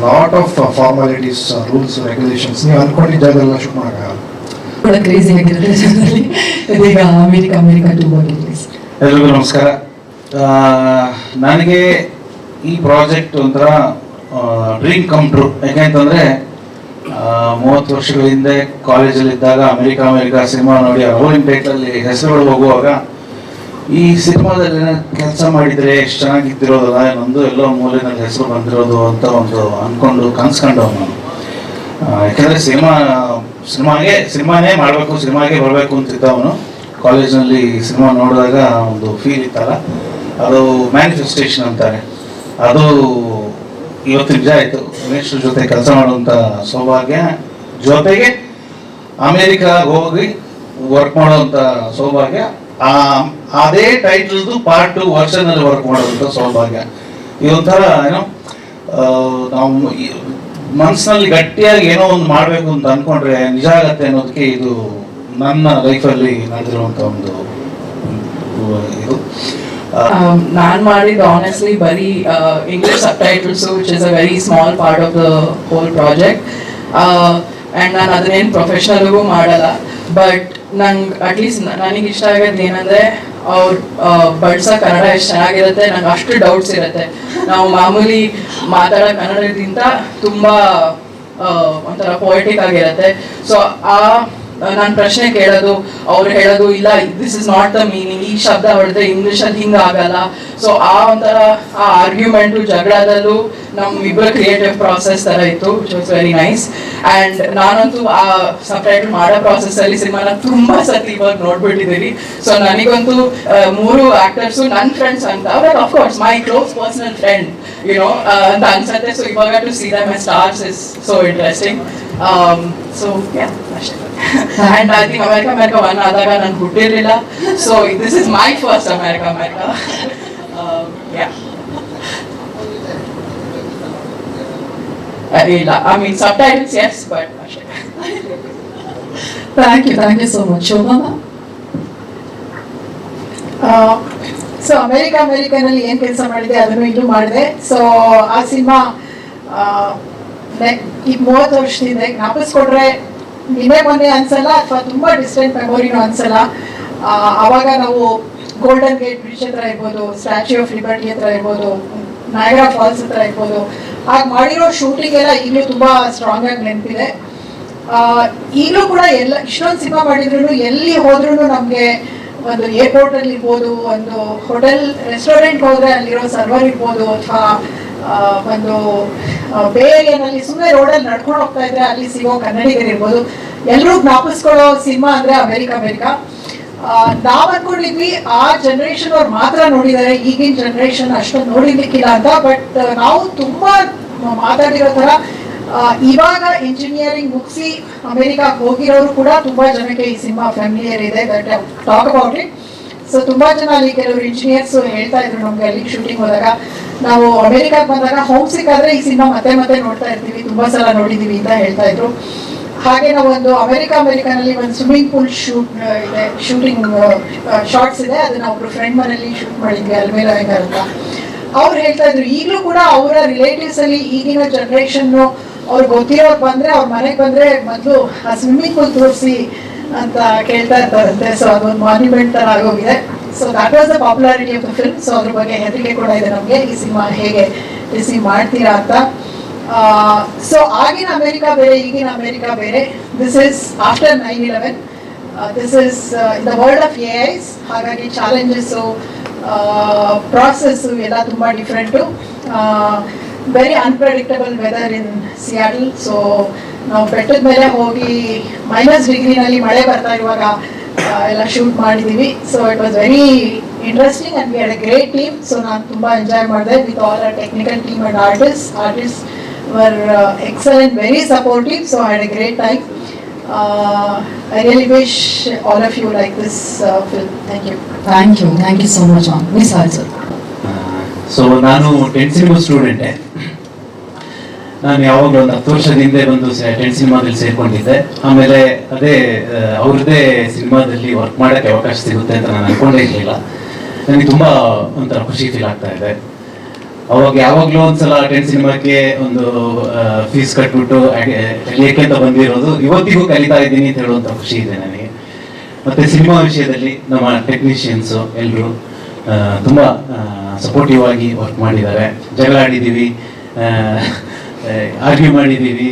Speaker 2: lot of formalities, rules, regulations. ನೀವು ಅಂದ್ಕೊಂಡಿದ್ದ ಜಾಗದಲ್ಲ ಶೂಟ್ ಮಾಡೋಕ್ಕಾಗಲ್ಲ.
Speaker 3: ಕ್ರೇಜಿ ಆಗಿರುತ್ತೆ ಜನರಲ್ಲಿ. ಇದೀಗ ಅಮೆರಿಕ ಟು ಬಗ್ಗೆ.
Speaker 4: ಎಲ್ರಿಗೂ ನಮಸ್ಕಾರ. ನನಗೆ ಈ ಪ್ರಾಜೆಕ್ಟ್ ಒಂಥರ ಡ್ರೀಮ್ ಕಮ್ ಟ್ರೂ. ಯಾಕೆಂತಂದರೆ 30 ವರ್ಷಗಳ ಹಿಂದೆ ಕಾಲೇಜಲ್ಲಿದ್ದಾಗ ಅಮೆರಿಕ ಸಿನಿಮಾ ನೋಡಿ ರೋಲಿಂಗ್ ಟೈಟಲ್ಲಿ ಹೆಸರುಗಳು ಹೋಗುವಾಗ ಈ ಸಿನಿಮಾದಲ್ಲಿ ಕೆಲಸ ಮಾಡಿದರೆ ಎಷ್ಟು ಚೆನ್ನಾಗಿದ್ದಿರೋದಲ್ಲ, ಇನ್ನೊಂದು ಎಲ್ಲೋ ಮೂಲೆಯಲ್ಲಿ ಹೆಸರು ಬಂದಿರೋದು ಅಂತ ಒಂದು ಅಂದ್ಕೊಂಡು ಕನ್ಸ್ಕೊಂಡವ್ ನಾನು. ಯಾಕೆಂದರೆ ಸಿನಿಮಾನೇ ಮಾಡಬೇಕು, ಸಿನಿಮಾಗೆ ಬರಬೇಕು ಅಂತಿದ್ದವನು. ಕಾಲೇಜ್ನಲ್ಲಿ ಸಿನಿಮಾ ನೋಡಿದಾಗ ಒಂದು ಫೀಲ್ ಇತ್ತಲ್ಲ, ಅದು ಮ್ಯಾನಿಫೆಸ್ಟೇಷನ್ ಅಂತಾರೆ. ಅದು ಇವತ್ತು ನಿಜ ಆಯಿತು. ರಮೇಶ್ ಜೊತೆ ಕೆಲಸ ಮಾಡುವಂಥ ಸೌಭಾಗ್ಯ, ಜೊತೆಗೆ ಅಮೇರಿಕಾಗೆ ಹೋಗಿ ವರ್ಕ್ ಮಾಡುವಂಥ ಸೌಭಾಗ್ಯ, ಅದೇ ಟೈಟಲ್ದು ಪಾರ್ಟ್ 2 ವರ್ಷನಲ್ಲಿ ವರ್ಕ್ ಮಾಡುವಂಥ ಸೌಭಾಗ್ಯ. ಇದೊಂಥರ ಏನೋ ನಾವು ಮನಸ್ಸಿನಲ್ಲಿ ಗಟ್ಟಿಯಾಗಿ ಏನೋ ಒಂದು ಮಾಡಬೇಕು ಅಂತ ಅಂದ್ಕೊಂಡ್ರೆ ನಿಜ ಆಗತ್ತೆ ಅನ್ನೋದಕ್ಕೆ ಇದು ನನ್ನ ಲೈಫಲ್ಲಿ ನಡೆದಿರುವಂಥ ಒಂದು ಇದು.
Speaker 3: ನಾನು ಮಾಡಿದ್ದು ಆನೆಸ್ಟ್ಲಿ ಬರೀ English sub titles, which is a very small part of the whole project. And ನಾನು ಅದನ್ನೇನು ಪ್ರೊಫೆಷ್ನಲ್ಗೂ ಮಾಡಲ್ಲ. ಬಟ್ ನಂಗೆ ಅಟ್ಲೀಸ್ಟ್ ನನಗೆ ಇಷ್ಟ ಆಗೋದು ಏನಂದರೆ ಅವ್ರು ಬಡ್ಸೋ ಕನ್ನಡ ಎಷ್ಟು ಚೆನ್ನಾಗಿರುತ್ತೆ. ನಂಗೆ ಅಷ್ಟು ಡೌಟ್ಸ್ ಇರುತ್ತೆ. ನಾವು ಮಾಮೂಲಿ ಮಾತಾಡೋ ಕನ್ನಡದಿಂದ ತುಂಬ ಒಂಥರ ಪೊಯಿಟಿಕ್ ಆಗಿರುತ್ತೆ. ಸೊ ನಾನು ಪ್ರಶ್ನೆ ಕೇಳೋದು, ಅವ್ರು ಹೇಳೋದು ಇಲ್ಲ this is not the meaning, ಈ ಶಬ್ದ ಹೊಡೆದ್ರೆ ಇಂಗ್ಲೀಷಲ್ಲಿ ಹಿಂಗೆ ಆಗಲ್ಲ. ಸೊ ಒಂಥರ ಆ ಆರ್ಗ್ಯುಮೆಂಟು, ಜಗಳದಲ್ಲೂ ನಮ್ಮಿಬ್ಬರ ಕ್ರಿಯೇಟಿವ್ ಪ್ರಾಸೆಸ್ ಥರ ಇತ್ತು, which was very nice. And ನಾನಂತೂ ಆ ಸಬ್ಟೈಟಲ್ ಮಾಡೋ ಪ್ರಾಸೆಸ್ಸಲ್ಲಿ ಸಿನಿಮಾನ ತುಂಬ ಸತಿ ಇವಾಗ ನೋಡ್ಬಿಟ್ಟಿದ್ದೀವಿ. ಸೊ ನನಗಂತೂ 3 ಆ್ಯಕ್ಟರ್ಸು ನನ್ನ ಫ್ರೆಂಡ್ಸ್ ಅಂತ, but of course my close personal friend you know ಅಂತ ಅನ್ಸುತ್ತೆ. ಸೊ ಇವಾಗ to see them as stars is so interesting. So ಅಷ್ಟೇ. And I think America 1 ಆದಾಗ ನಾನು ಹುಟ್ಟಿರಲಿಲ್ಲ. So this is my first America. ಇಲ್ಲ, I mean subtitles yes, but ಅಷ್ಟೇ.
Speaker 5: Thank you so much. Shobha,
Speaker 6: so ಅಮೆರಿಕನಲ್ಲಿ ಏನು ಕೆಲಸ ಮಾಡಿದೆ ಅದನ್ನು ಇದು ಮಾಡಿದೆ. ಸೊ ಆ ಸಿನಿಮಾ ಈ 30 ವರ್ಷದಿಂದ ಜ್ಞಾಪಿಸ್ಕೊಟ್ರೆ ನಿನ್ನೆ ಮೊನ್ನೆ ಅನ್ಸಲ್ಲ, ಅಥವಾ ತುಂಬ ಡಿಸ್ಟೆಂಟ್ ಮೆಮೊರಿನೂ ಅನ್ಸಲ್ಲ. ಆವಾಗ ನಾವು ಗೋಲ್ಡನ್ ಗೇಟ್ ಬ್ರಿಡ್ಜ್ ಹತ್ರ ಇರ್ಬೋದು, ಸ್ಟ್ಯಾಚ್ಯೂ ಆಫ್ ಲಿಬರ್ಟಿ ಹತ್ರ ಇರ್ಬೋದು, ನಯಾಗ್ರಾ ಫಾಲ್ಸ್ ಹತ್ರ ಇರ್ಬೋದು, ಆಗ ಮಾಡಿರೋ ಶೂಟಿಂಗ್ ಎಲ್ಲ ಈಗಲೂ ತುಂಬ ಸ್ಟ್ರಾಂಗ್ ಆಗಿ ನೆನಪಿದೆ. ಈಗಲೂ ಕೂಡ ಇಷ್ಟೊಂದು ಸಿನಿಮಾ ಮಾಡಿದ್ರು ಎಲ್ಲಿ ಹೋದ್ರೂ ನಮಗೆ ಒಂದು ಏರ್ಪೋರ್ಟಲ್ಲಿ ಇರ್ಬೋದು, ಒಂದು ಹೋಟೆಲ್ ರೆಸ್ಟೋರೆಂಟ್ ಹೋದರೆ ಅಲ್ಲಿರೋ ಸರ್ವರ್ ಇರ್ಬೋದು, ಅಥವಾ ಒಂದು ಬೇ ಏರಿಯಾನಲ್ಲಿ ಸುಮ್ಮನೆ ರೋಡಲ್ಲಿ ನಡ್ಕೊಂಡು ಹೋಗ್ತಾ ಇದ್ರೆ ಅಲ್ಲಿ ಸಿಗೋ ಕನ್ನಡಿಗರು ಇರ್ಬೋದು, ಎಲ್ಲರೂ ಜ್ಞಾಪಿಸ್ಕೊಳ್ಳೋ ಸಿನಿಮಾ ಅಂದರೆ ಅಮೆರಿಕಾ. ನಾವು ಅನ್ಕೊಂಡಿದ್ವಿ ಆ ಜನ್ರೇಷನ್ ಅವ್ರು ಮಾತ್ರ ನೋಡಿದ್ದಾರೆ, ಈಗಿನ ಜನ್ರೇಷನ್ ಅಷ್ಟೊಂದು ನೋಡಿರ್ಲಿಕ್ಕಿಲ್ಲ ಅಂತ. ಬಟ್ ನಾವು ತುಂಬ ಮಾತಾಡಿರೋ ಥರ ಇವಾಗ ಇಂಜಿನಿಯರಿಂಗ್ ಮುಗಿಸಿ ಅಮೆರಿಕಾಗೆ ಹೋಗಿರೋರು ಕೂಡ ತುಂಬ ಜನಕ್ಕೆ ಈ ಸಿನಿಮಾ ಫ್ಯಾಮಿಲಿಯರ್ ಇದೆ, that talk about it. So ತುಂಬ ಜನ ಅಲ್ಲಿ ಕೆಲವರು ಇಂಜಿನಿಯರ್ಸ್ ಹೇಳ್ತಾ ಇದ್ರು ನಮಗೆ ಅಲ್ಲಿ ಶೂಟಿಂಗ್ ಹೋದಾಗ, ನಾವು ಅಮೆರಿಕಾಗೆ ಬಂದಾಗ ಹೋಮ್ ಸಿಕ್ ಆದರೆ ಈ ಸಿನಿಮಾ ಮತ್ತೆ ಮತ್ತೆ ನೋಡ್ತಾ ಇರ್ತೀವಿ, ತುಂಬ ಸಲ ನೋಡಿದ್ದೀವಿ ಅಂತ ಹೇಳ್ತಾ ಇದ್ರು. ಹಾಗೆ ನಾವು ಒಂದು ಅಮೆರಿಕಾನಲ್ಲಿ ಒಂದು ಸ್ವಿಮ್ಮಿಂಗ್ ಪೂಲ್ ಇದೆ, ಶೂಟಿಂಗ್ ಶಾರ್ಟ್ಸ್ ಇದೆ, ಅದನ್ನ ಒಬ್ರು ಫ್ರೆಂಡ್ ಮನೆಯಲ್ಲಿ ಶೂಟ್ ಮಾಡಿದ್ವಿ, ಅಲ್ಮೇಲ ವೆಂಗರ್ ಅಂತ. ಅವ್ರು ಹೇಳ್ತಾ ಇದ್ರು ಈಗಲೂ ಕೂಡ ಅವರ ರಿಲೇಟಿವ್ಸ್ ಅಲ್ಲಿ ಈಗಿನ ಜನ್ರೇಷನ್ ಅವ್ರು ಗೊತ್ತಿರೋರು ಬಂದ್ರೆ ಅವ್ರ ಮನೆಗೆ ಬಂದ್ರೆ ಮೊದಲು ಆ ಸ್ವಿಮ್ಮಿಂಗ್ ಪೂಲ್ ತೋರಿಸಿ ಅಂತ ಕೇಳ್ತಾ ಇರ್ತಾರಂತೆ. ಸೊ ಅದೊಂದು ಮಾನ್ಯುಮೆಂಟ್ ತರ ಆಗೋಗಿದೆ. So that was the popularity of the film. So ಅದ್ರ ಬಗ್ಗೆ ಹೆದರಿಕೆ ಕೂಡ ಇದೆ ನಮಗೆ, ಈ ಸಿನಿಮಾ ಹೇಗೆ ರಿಸೀವ್ ಮಾಡ್ತೀರಾ ಅಂತ. ಸೊ ಆಗಿನ ಅಮೆರಿಕಾ ಬೇರೆ, ಈಗಿನ ಅಮೆರಿಕಾ ಬೇರೆ. This is after 9/11. This is in the world of AIs. ಹಾಗಾಗಿ ಚಾಲೆಂಜಸ್ಸು, ಪ್ರಾಸೆಸ್ಸು ಎಲ್ಲ ತುಂಬ ಡಿಫ್ರೆಂಟು. ವೆರಿ ಅನ್ಪ್ರೆಡಿಕ್ಟಬಲ್ ವೆದರ್ ಇನ್ ಸಿಯಾಟಲ್. ಸೊ ನಾವು ಬೆಟ್ಟದ ಮೇಲೆ ಹೋಗಿ -ಡಿಗ್ರಿನಲ್ಲಿ ಮಳೆ ಬರ್ತಾ ಇರುವಾಗ ಎಲ್ಲ ಶೂಟ್ ಮಾಡಿದ್ದೀವಿ. So it was very interesting and we had a great team. So ನಾನು ತುಂಬ ಎಂಜಾಯ್ ಮಾಡಿದೆ with all a technical team and artist were excellent, very supportive. So I had a great time. I really wish all of you like this film. Thank you.
Speaker 5: Thank you so much ma'am. Miss also.
Speaker 7: So ನಾನು 10th cinema ಸ್ಟೂಡೆಂಟೇ. ನಾನು ಯಾವಾಗಲೂ ಒಂದು 10 ವರ್ಷದ ಹಿಂದೆ ಬಂದು 10th ಸಿನಿಮಾದಲ್ಲಿ ಸೇರ್ಕೊಂಡಿದ್ದೆ. ಆಮೇಲೆ ಅದೇ ಅವ್ರದ್ದೇ ಸಿನಿಮಾದಲ್ಲಿ ವರ್ಕ್ ಮಾಡೋಕ್ಕೆ ಅವಕಾಶ ಸಿಗುತ್ತೆ ಅಂತ ನಾನು ಅನ್ಕೊಂಡೇ ಇರಲಿಲ್ಲ. ನನಗೆ ತುಂಬ ಒಂಥರ ಖುಷಿ ಫೀಲ್ ಆಗ್ತಾ ಇದೆ. ಅವಾಗ ಯಾವಾಗಲೂ ಒಂದ್ಸಲ 10th ಸಿನಿಮಾಕ್ಕೆ ಒಂದು ಫೀಸ್ ಕಟ್ಬಿಟ್ಟು ಕಲಿಯಕ್ಕೆ ಅಂತ ಬಂದಿರೋದು ಇವತ್ತಿಗೂ ಕಲಿತಾ ಇದ್ದೀನಿ ಅಂತ ಹೇಳುವಂಥ ಖುಷಿ ಇದೆ ನನಗೆ. ಮತ್ತು ಸಿನಿಮಾ ವಿಷಯದಲ್ಲಿ ನಮ್ಮ ಟೆಕ್ನಿಷಿಯನ್ಸು ಎಲ್ಲರೂ ತುಂಬ ಸಪೋರ್ಟಿವ್ ಆಗಿ ವರ್ಕ್ ಮಾಡಿದ್ದಾರೆ. ಜಗಳ ಆಡಿದ್ದೀವಿ, ಆರ್ಗ್ಯೂ ಮಾಡಿದ್ದೀವಿ,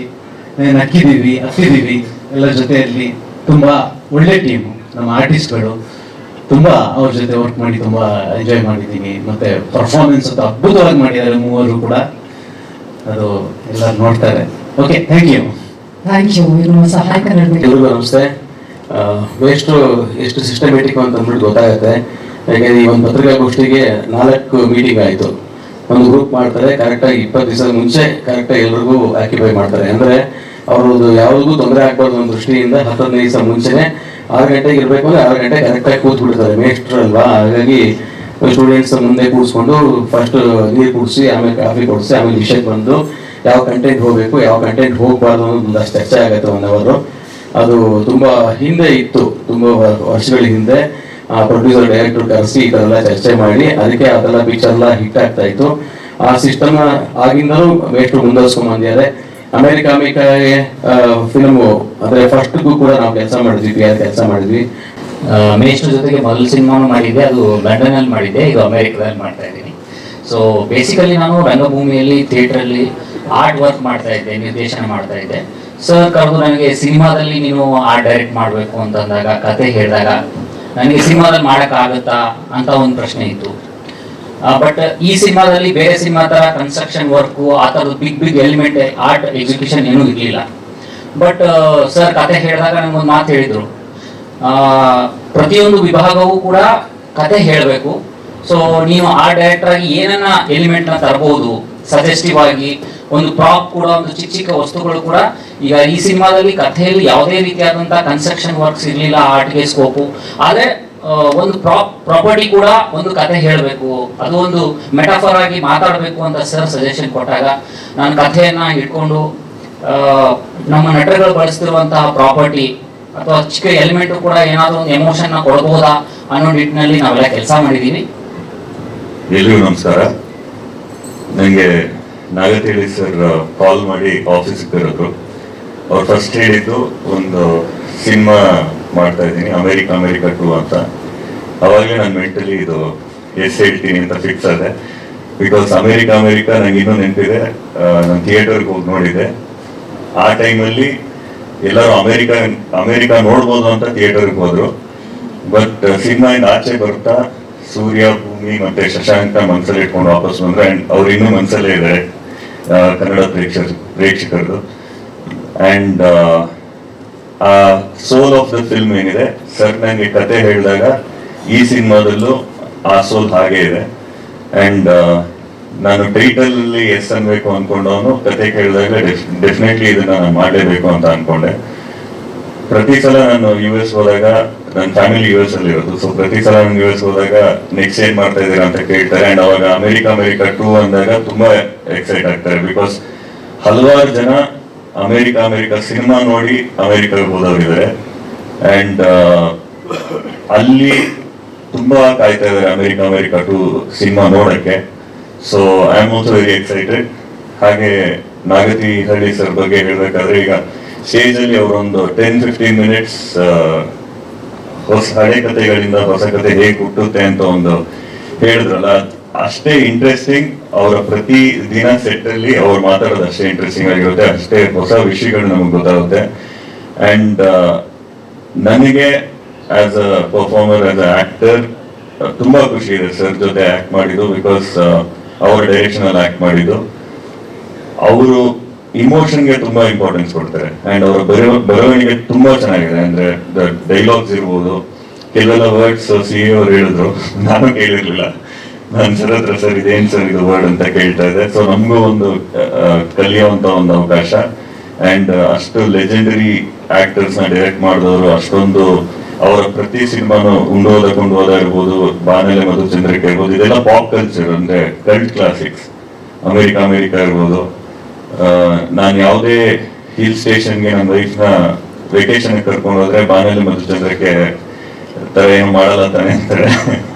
Speaker 7: ನಕ್ಕಿದ್ದೀವಿ, ಹತ್ತಿದ್ದೀವಿ, ಎಲ್ಲ ಜೊತೆಯಲ್ಲಿ ತುಂಬ ಒಳ್ಳೆ ಟೀಮು ನಮ್ಮ ಆರ್ಟಿಸ್ಟ್ಗಳು. ತುಂಬ ಅವ್ರ ಜೊತೆ ವರ್ಕ್ ಮಾಡಿ ತುಂಬ ಎಂಜಾಯ್ ಮಾಡಿದ್ದೀನಿ. ಮತ್ತು ಪರ್ಫಾರ್ಮೆನ್ಸ್ ಅಂತ ಅದ್ಭುತವಾಗಿ ಮಾಡಿದ್ದಾರೆ ಮೂವರು ಕೂಡ, ಅದು ಎಲ್ಲ ನೋಡ್ತಾರೆ. Okay, thank you.
Speaker 5: ಇವರು ಸಹಾಯಕ ನಿರ್ದೇಶಕ.
Speaker 8: ಎಲ್ರಿಗೂ ನಮಸ್ತೆ. ಎಷ್ಟು ಸಿಸ್ಟಮೆಟಿಕ್ ಅಂತ ಅಂದ್ಬಿಟ್ಟು ಗೊತ್ತಾಗುತ್ತೆ. ಯಾಕೆಂದರೆ ಈ ಒಂದು ಪತ್ರಿಕಾಗೋಷ್ಠಿಗೆ 4 ಮೀಟಿಂಗ್ ಆಯಿತು. ಒಂದು ಗ್ರೂಪ್ ಮಾಡ್ತಾರೆ, ಕರೆಕ್ಟಾಗಿ 20 ದಿವಸದ ಮುಂಚೆ ಕರೆಕ್ಟಾಗಿ ಎಲ್ರಿಗೂ ಆಕ್ಯುಪೈ ಮಾಡ್ತಾರೆ. ಅಂದರೆ ಅವ್ರದ್ದು ಯಾವುದಕ್ಕೂ ತೊಂದರೆ ಆಗ್ಬಾರ್ದು ಅನ್ನೋ ದೃಷ್ಟಿಯಿಂದ 15 ದಿವಸ ಮುಂಚೆನೆ 6 ಗಂಟೆಗೆ ಇರಬೇಕು ಅಂದರೆ 6 ಗಂಟೆ ಕರೆಕ್ಟಾಗಿ ಕೂತ್ ಬಿಡ್ತಾರೆ ಮೇಷ್ಟ್ರು ಅಲ್ವಾ. ಹಾಗಾಗಿ ಸ್ಟೂಡೆಂಟ್ಸ್ ಮುಂದೆ ಕೂಡಿಸ್ಕೊಂಡು ಫಸ್ಟ್ ನೀರು ಕುಡಿಸಿ, ಆಮೇಲೆ ಕಾಫಿ ಕೊಡಿಸಿ, ಆಮೇಲೆ ವಿಷಯಕ್ಕೆ ಬಂದು ಯಾವ ಕಂಟೆಂಟ್ ಹೋಗಬೇಕು ಯಾವ ಕಂಟೆಂಟ್ ಹೋಗಬಾರ್ದು ಅನ್ನೋದು ಒಂದಷ್ಟು ಚರ್ಚೆ ಆಗುತ್ತೆ 1 ಅವರ್. ಅದು ತುಂಬ ಹಿಂದೆ ಇತ್ತು, ತುಂಬ ವರ್ಷಗಳ ಹಿಂದೆ ಪ್ರೊಡ್ಯೂಸರ್ ಡೈರೆಕ್ಟರ್ ಕರೆಸಿ ಈ ಥರ ಎಲ್ಲ ಚರ್ಚೆ ಮಾಡಿ ಅದಕ್ಕೆ ಅದೆಲ್ಲ ಪಿಕ್ಚರ್ ಎಲ್ಲ ಹಿಟ್ ಆಗ್ತಾ ಇತ್ತು. ಆ ಸಿಸ್ಟಮ್ ಆಗಿಂದಲೂ ಮೇಷ್ಟ್ರು ಮುಂದುವರ್ಸ್ಕೊಂಡ್ ಬಂದಿದ್ದಾರೆ. ಅಮೆರಿಕಾಗೆ ಫಿಲ್ಮು ಅಂದರೆ ಫಸ್ಟ್ಗೂ ಕೂಡ ನಾವು ಕೆಲಸ ಮಾಡಿದ್ವಿ, ಕೆಲಸ ಮಾಡಿದ್ವಿ.
Speaker 9: ಮೇಷ್ಟ್ರ ಜೊತೆಗೆ ಮೊದಲು ಸಿನಿಮಾನು ಮಾಡಿದ್ದೆ, ಅದು ಲಂಡನಲ್ಲಿ ಮಾಡಿದ್ದೆ, ಈಗ ಅಮೆರಿಕದಲ್ಲಿ ಮಾಡ್ತಾ ಇದ್ದೀನಿ. ಸೊ ಬೇಸಿಕಲಿ ನಾನು ರಂಗಭೂಮಿಯಲ್ಲಿ ಥಿಯೇಟ್ರಲ್ಲಿ ಆರ್ಟ್ ವರ್ಕ್ ಮಾಡ್ತಾ ಇದ್ದೆ, ನಿರ್ದೇಶನ ಮಾಡ್ತಾ ಇದ್ದೆ. ಸರ್ ಕರೆದು ನನಗೆ ಸಿನಿಮಾದಲ್ಲಿ ನೀನು ಆರ್ಟ್ ಡೈರೆಕ್ಟ್ ಮಾಡಬೇಕು ಅಂತಂದಾಗ, ಕತೆ ಹೇಳಿದಾಗ ನನಗೆ ಸಿನಿಮಾದಲ್ಲಿ ಮಾಡೋಕ್ಕಾಗುತ್ತಾ ಅಂತ ಒಂದು ಪ್ರಶ್ನೆ ಇತ್ತು. ಬಟ್ ಈ ಸಿನಿಮಾದಲ್ಲಿ ಬೇರೆ ಸಿನಿಮಾ ಥರ ಕನ್ಸ್ಟ್ರಕ್ಷನ್ ವರ್ಕು ಆ ಥರದ್ದು ಬಿಗ್ ಎಲಿಮೆಂಟ್ ಆರ್ಟ್ ಎಕ್ಸಿಕ್ಯೂಷನ್ ಏನೂ ಇರಲಿಲ್ಲ. ಬಟ್ ಸರ್ ಕತೆ ಹೇಳಿದಾಗ ನನಗೊಂದು ಮಾತು ಹೇಳಿದರು, ಪ್ರತಿಯೊಂದು ವಿಭಾಗವೂ ಕೂಡ ಕತೆ ಹೇಳಬೇಕು. ಸೊ ನೀನು ಆರ್ಟ್ ಡೈರೆಕ್ಟರ್ ಆಗಿ ಏನನ್ನ ಎಲಿಮೆಂಟ್ನ ತರಬಹುದು, ಸಜೆಸ್ಟಿವ್ ಆಗಿ ಒಂದು ಪ್ರಾಪ್ ಕೂಡ, ಒಂದು ಚಿಕ್ಕ ಚಿಕ್ಕ ವಸ್ತುಗಳು ಕೂಡ. ಈಗ ಈ ಸಿನಿಮಾದಲ್ಲಿ ಕಥೆಯಲ್ಲಿ ಯಾವುದೇ ರೀತಿಯಾದಂತಹ ಕನ್ಸ್ಟ್ರಕ್ಷನ್ ವರ್ಕ್ಸ್ ಇರಲಿಲ್ಲ, ಆರ್ಟ್ಗೆ ಸ್ಕೋಪು. ಆದರೆ ಒಂದು ಪ್ರಾಪರ್ಟಿ ಕೂಡ ಒಂದು ಕತೆ ಹೇಳಬೇಕು, ಅದು ಒಂದು ಮೆಟಾಫರ್ ಆಗಿ ಮಾತಾಡಬೇಕು ಅಂತ ಸರ್ ಸಜೆಷನ್ ಕೊಟ್ಟಾಗ ನಾನು ಕಥೆಯನ್ನ ಇಟ್ಕೊಂಡು ನಮ್ಮ ನಟರುಗಳು ಬಳಸ್ತಿರುವಂತಹ ಪ್ರಾಪರ್ಟಿ ಅಥವಾ ಚಿಕ್ಕ ಎಲಿಮೆಂಟ್ ಕೂಡ ಏನಾದರೂ ಒಂದು ಎಮೋಷನ್ನ ಕೊಡಬಹುದಾ ಅನ್ನೋ ನಿಟ್ಟಿನಲ್ಲಿ ನಾವೆಲ್ಲ ಕೆಲಸ ಮಾಡಿದ್ದೀವಿ.
Speaker 10: ಎಲ್ರಿಗೂ ನಮಸ್ಕಾರ. ನನಗೆ ನಾಗತಿಳಿ ಸರ್ ಕಾಲ್ ಮಾಡಿ ಆಫೀಸ್ಗೆ ಕರೆದ್ರು. ಅವ್ರು ಫಸ್ಟ್ ಹೇಳಿದ್ದು ಒಂದು ಸಿನಿಮಾ ಮಾಡ್ತಾ ಇದ್ದೀನಿ, ಅಮೆರಿಕ 2 ಅಂತ. ಅವಾಗಲೇ ನಾನು ಮೆಂಟಲಿ ಇದು ಎಸ್ ಹೇಳ್ತೀನಿ ಅಂತ ಫಿಕ್ಸ್ ಆದೆ. ಬಿಕಾಸ್ ಅಮೆರಿಕ ನಂಗೆ ಇನ್ನೂ ನೆನಪಿದೆ, ನಾನು ಥಿಯೇಟರ್ಗೆ ಹೋಗಿ ನೋಡಿದ್ದೆ. ಆ ಟೈಮಲ್ಲಿ ಎಲ್ಲರೂ ಅಮೆರಿಕ ನೋಡ್ಬೋದು ಅಂತ ಥಿಯೇಟರ್ಗೆ ಹೋದ್ರು. ಬಟ್ ಸಿನಿಮಾಯಿಂದ ಆಚೆ ಬರ್ತಾ ಸೂರ್ಯ, ಭೂಮಿ ಮತ್ತೆ ಶಶಾಂಕ ಮನಸ್ಸಲ್ಲಿ ಇಟ್ಕೊಂಡು ವಾಪಸ್ ಬಂದ್ರೆ, ಅಂಡ್ ಅವ್ರು ಇನ್ನೂ ಮನಸ್ಸಲ್ಲೇ ಇದ್ದಾರೆ ಕನ್ನಡ ಪ್ರೇಕ್ಷಕರದು. ಅಂಡ್ ಆ ಸೋಲ್ ಆಫ್ ದ ಫಿಲ್ಮ್ ಏನಿದೆ, ಸರ್ ನನಗೆ ಕತೆ ಹೇಳಿದಾಗ ಈ ಸಿನಿಮಾದಲ್ಲೂ ಆ ಸೋಲ್ ಹಾಗೆ ಇದೆ. ಅಂಡ್ ನಾನು ಟೈಟಲ್ ಅಲ್ಲಿ ಎಸ್ ಅನ್ಬೇಕು ಅನ್ಕೊಂಡವನು ಕತೆ ಕೇಳಿದಾಗ ಡೆಫಿನೆಟ್ಲಿ ಇದನ್ನ ನಾನು ಮಾಡಲೇಬೇಕು ಅಂತ ಅನ್ಕೊಂಡೆ. ಪ್ರತಿ ಸಲ ನಾನು US ಹೋದಾಗ, ನನ್ನ ಫ್ಯಾಮಿಲಿ US ಅಲ್ಲಿ ಇರೋದು, ಸೊ ಪ್ರತಿ ಸಲ ನಾನು US ಹೋದಾಗ ನೆಕ್ಸ್ಟ್ ಏನ್ ಮಾಡ್ತಾ ಇದ್ದೀರಾ ಅಂತ ಕೇಳ್ತಾರೆ. ಅಂಡ್ ಅವಾಗ ಅಮೆರಿಕ 2 ಅಂದಾಗ ತುಂಬಾ ಎಕ್ಸೈಟ್ ಆಗ್ತಾರೆ. ಬಿಕಾಸ್ ಹಲವಾರು ಜನ ಅಮೆರಿಕ ಸಿನಿಮಾ ನೋಡಿ ಅಮೆರಿಕಾಗೆ ಹೋದವರಿದ್ದಾರೆ. ಅಂಡ್ ಅಲ್ಲಿ ತುಂಬಾ ಕಾಯ್ತಾ ಇದ್ದಾರೆ ಅಮೆರಿಕ 2 ಸಿನಿಮಾ ನೋಡಕ್ಕೆ. So I am also very excited. ಹಾಗೆ ನಾಗತಿ ಹಳ್ಳಿ ಸರ್ ಬಗ್ಗೆ ಹೇಳ್ಬೇಕಾದ್ರೆ, ಈಗ ಸ್ಟೇಜ್ ಅಲ್ಲಿ ಅವರೊಂದು 10-15 ಮಿನಿಟ್ಸ್ ಹಳೆ ಕಥೆಗಳಿಂದ ಹೊಸ ಕಥೆ ಹೇಗೆ ಹುಟ್ಟುತ್ತೆ ಅಂತ ಒಂದು ಹೇಳಿದ್ರಲ್ಲ, ಅಷ್ಟೇ ಇಂಟ್ರೆಸ್ಟಿಂಗ್. ಅವರ ಪ್ರತಿ ದಿನ ಸೆಟ್ ಅಲ್ಲಿ ಅವ್ರು ಮಾತಾಡೋದು ಅಷ್ಟೇ ಇಂಟ್ರೆಸ್ಟಿಂಗ್ ಆಗಿರುತ್ತೆ, ಅಷ್ಟೇ ಹೊಸ ವಿಷಯಗಳು ನಮಗೆ ಗೊತ್ತಾಗುತ್ತೆ. ಅಂಡ್ ನನಗೆ as a performer, as a actor ತುಂಬಾ ಖುಷಿ ಇದೆ ಸರ್ ಜೊತೆ ಆಕ್ಟ್ ಮಾಡಿದ್ದು. ಬಿಕಾಸ್ ಅವ್ರ ಡೈರೆಕ್ಷನ್ ಅಲ್ಲಿ ಆಕ್ಟ್ ಮಾಡಿದ್ದು. ಅವರು ಇಮೋಷನ್ಗೆ ತುಂಬಾ ಇಂಪಾರ್ಟೆನ್ಸ್ ಕೊಡ್ತಾರೆ. ಅಂಡ್ ಅವರ ಬರವಣಿಗೆ ತುಂಬಾ ಚೆನ್ನಾಗಿದೆ. ಅಂದ್ರೆ ಡೈಲಾಗ್ಸ್ ಇರ್ಬೋದು, ಕೆಲವೆಲ್ಲ ವರ್ಡ್ಸ್ CEO ಅವ್ರು ಹೇಳಿದ್ರು, ನಾನು ಕೇಳಿರ್ಲಿಲ್ಲ. ನಾನು ಸರ್ ಹತ್ರ ಸರ್ ಇದೇನ್ ಸರ್ ಇದು ವರ್ಡ್ ಅಂತ ಕೇಳ್ತಾ ಇದ್ದೆ. ಸೊ ನಮಗೂ ಒಂದು ಕಲಿಯುವಂತ ಒಂದು ಅವಕಾಶ. ಅಂಡ್ ಅಷ್ಟು ಲೆಜೆಂಡರಿ ಆಕ್ಟರ್ಸ್ ನ ಡೈರೆಕ್ಟ್ ಮಾಡಿದವರು, ಅಷ್ಟೊಂದು ಅವರ ಪ್ರತಿ ಸಿನಿಮಾನು ಕೊಂಡು ಹೋದ ಇರ್ಬೋದು, ಬಾನಲೆ ಮಧುಚಂದ್ರಿಕೆ ಇರ್ಬೋದು, ಇದೆಲ್ಲ ಪಾಪ್ ಕಲ್ಚರ್, ಅಂದ್ರೆ ಕಲ್ಟ್ ಕ್ಲಾಸಿಕ್ಸ್. ಅಮೆರಿಕ ಇರ್ಬೋದು. ನಾನು ಯಾವುದೇ ಹಿಲ್ ಸ್ಟೇಷನ್ಗೆ ನನ್ನ ವೈಫ್ನ ವೆಕೇಶನ್ ಕರ್ಕೊಂಡು ಹೋದ್ರೆ ಬಾನಲೆ ಮಧುಚಂದ್ರಿಕೆ ತರ ಏನು ಮಾಡಲ್ಲ ತಾನೆ ಅಂತಾರೆ.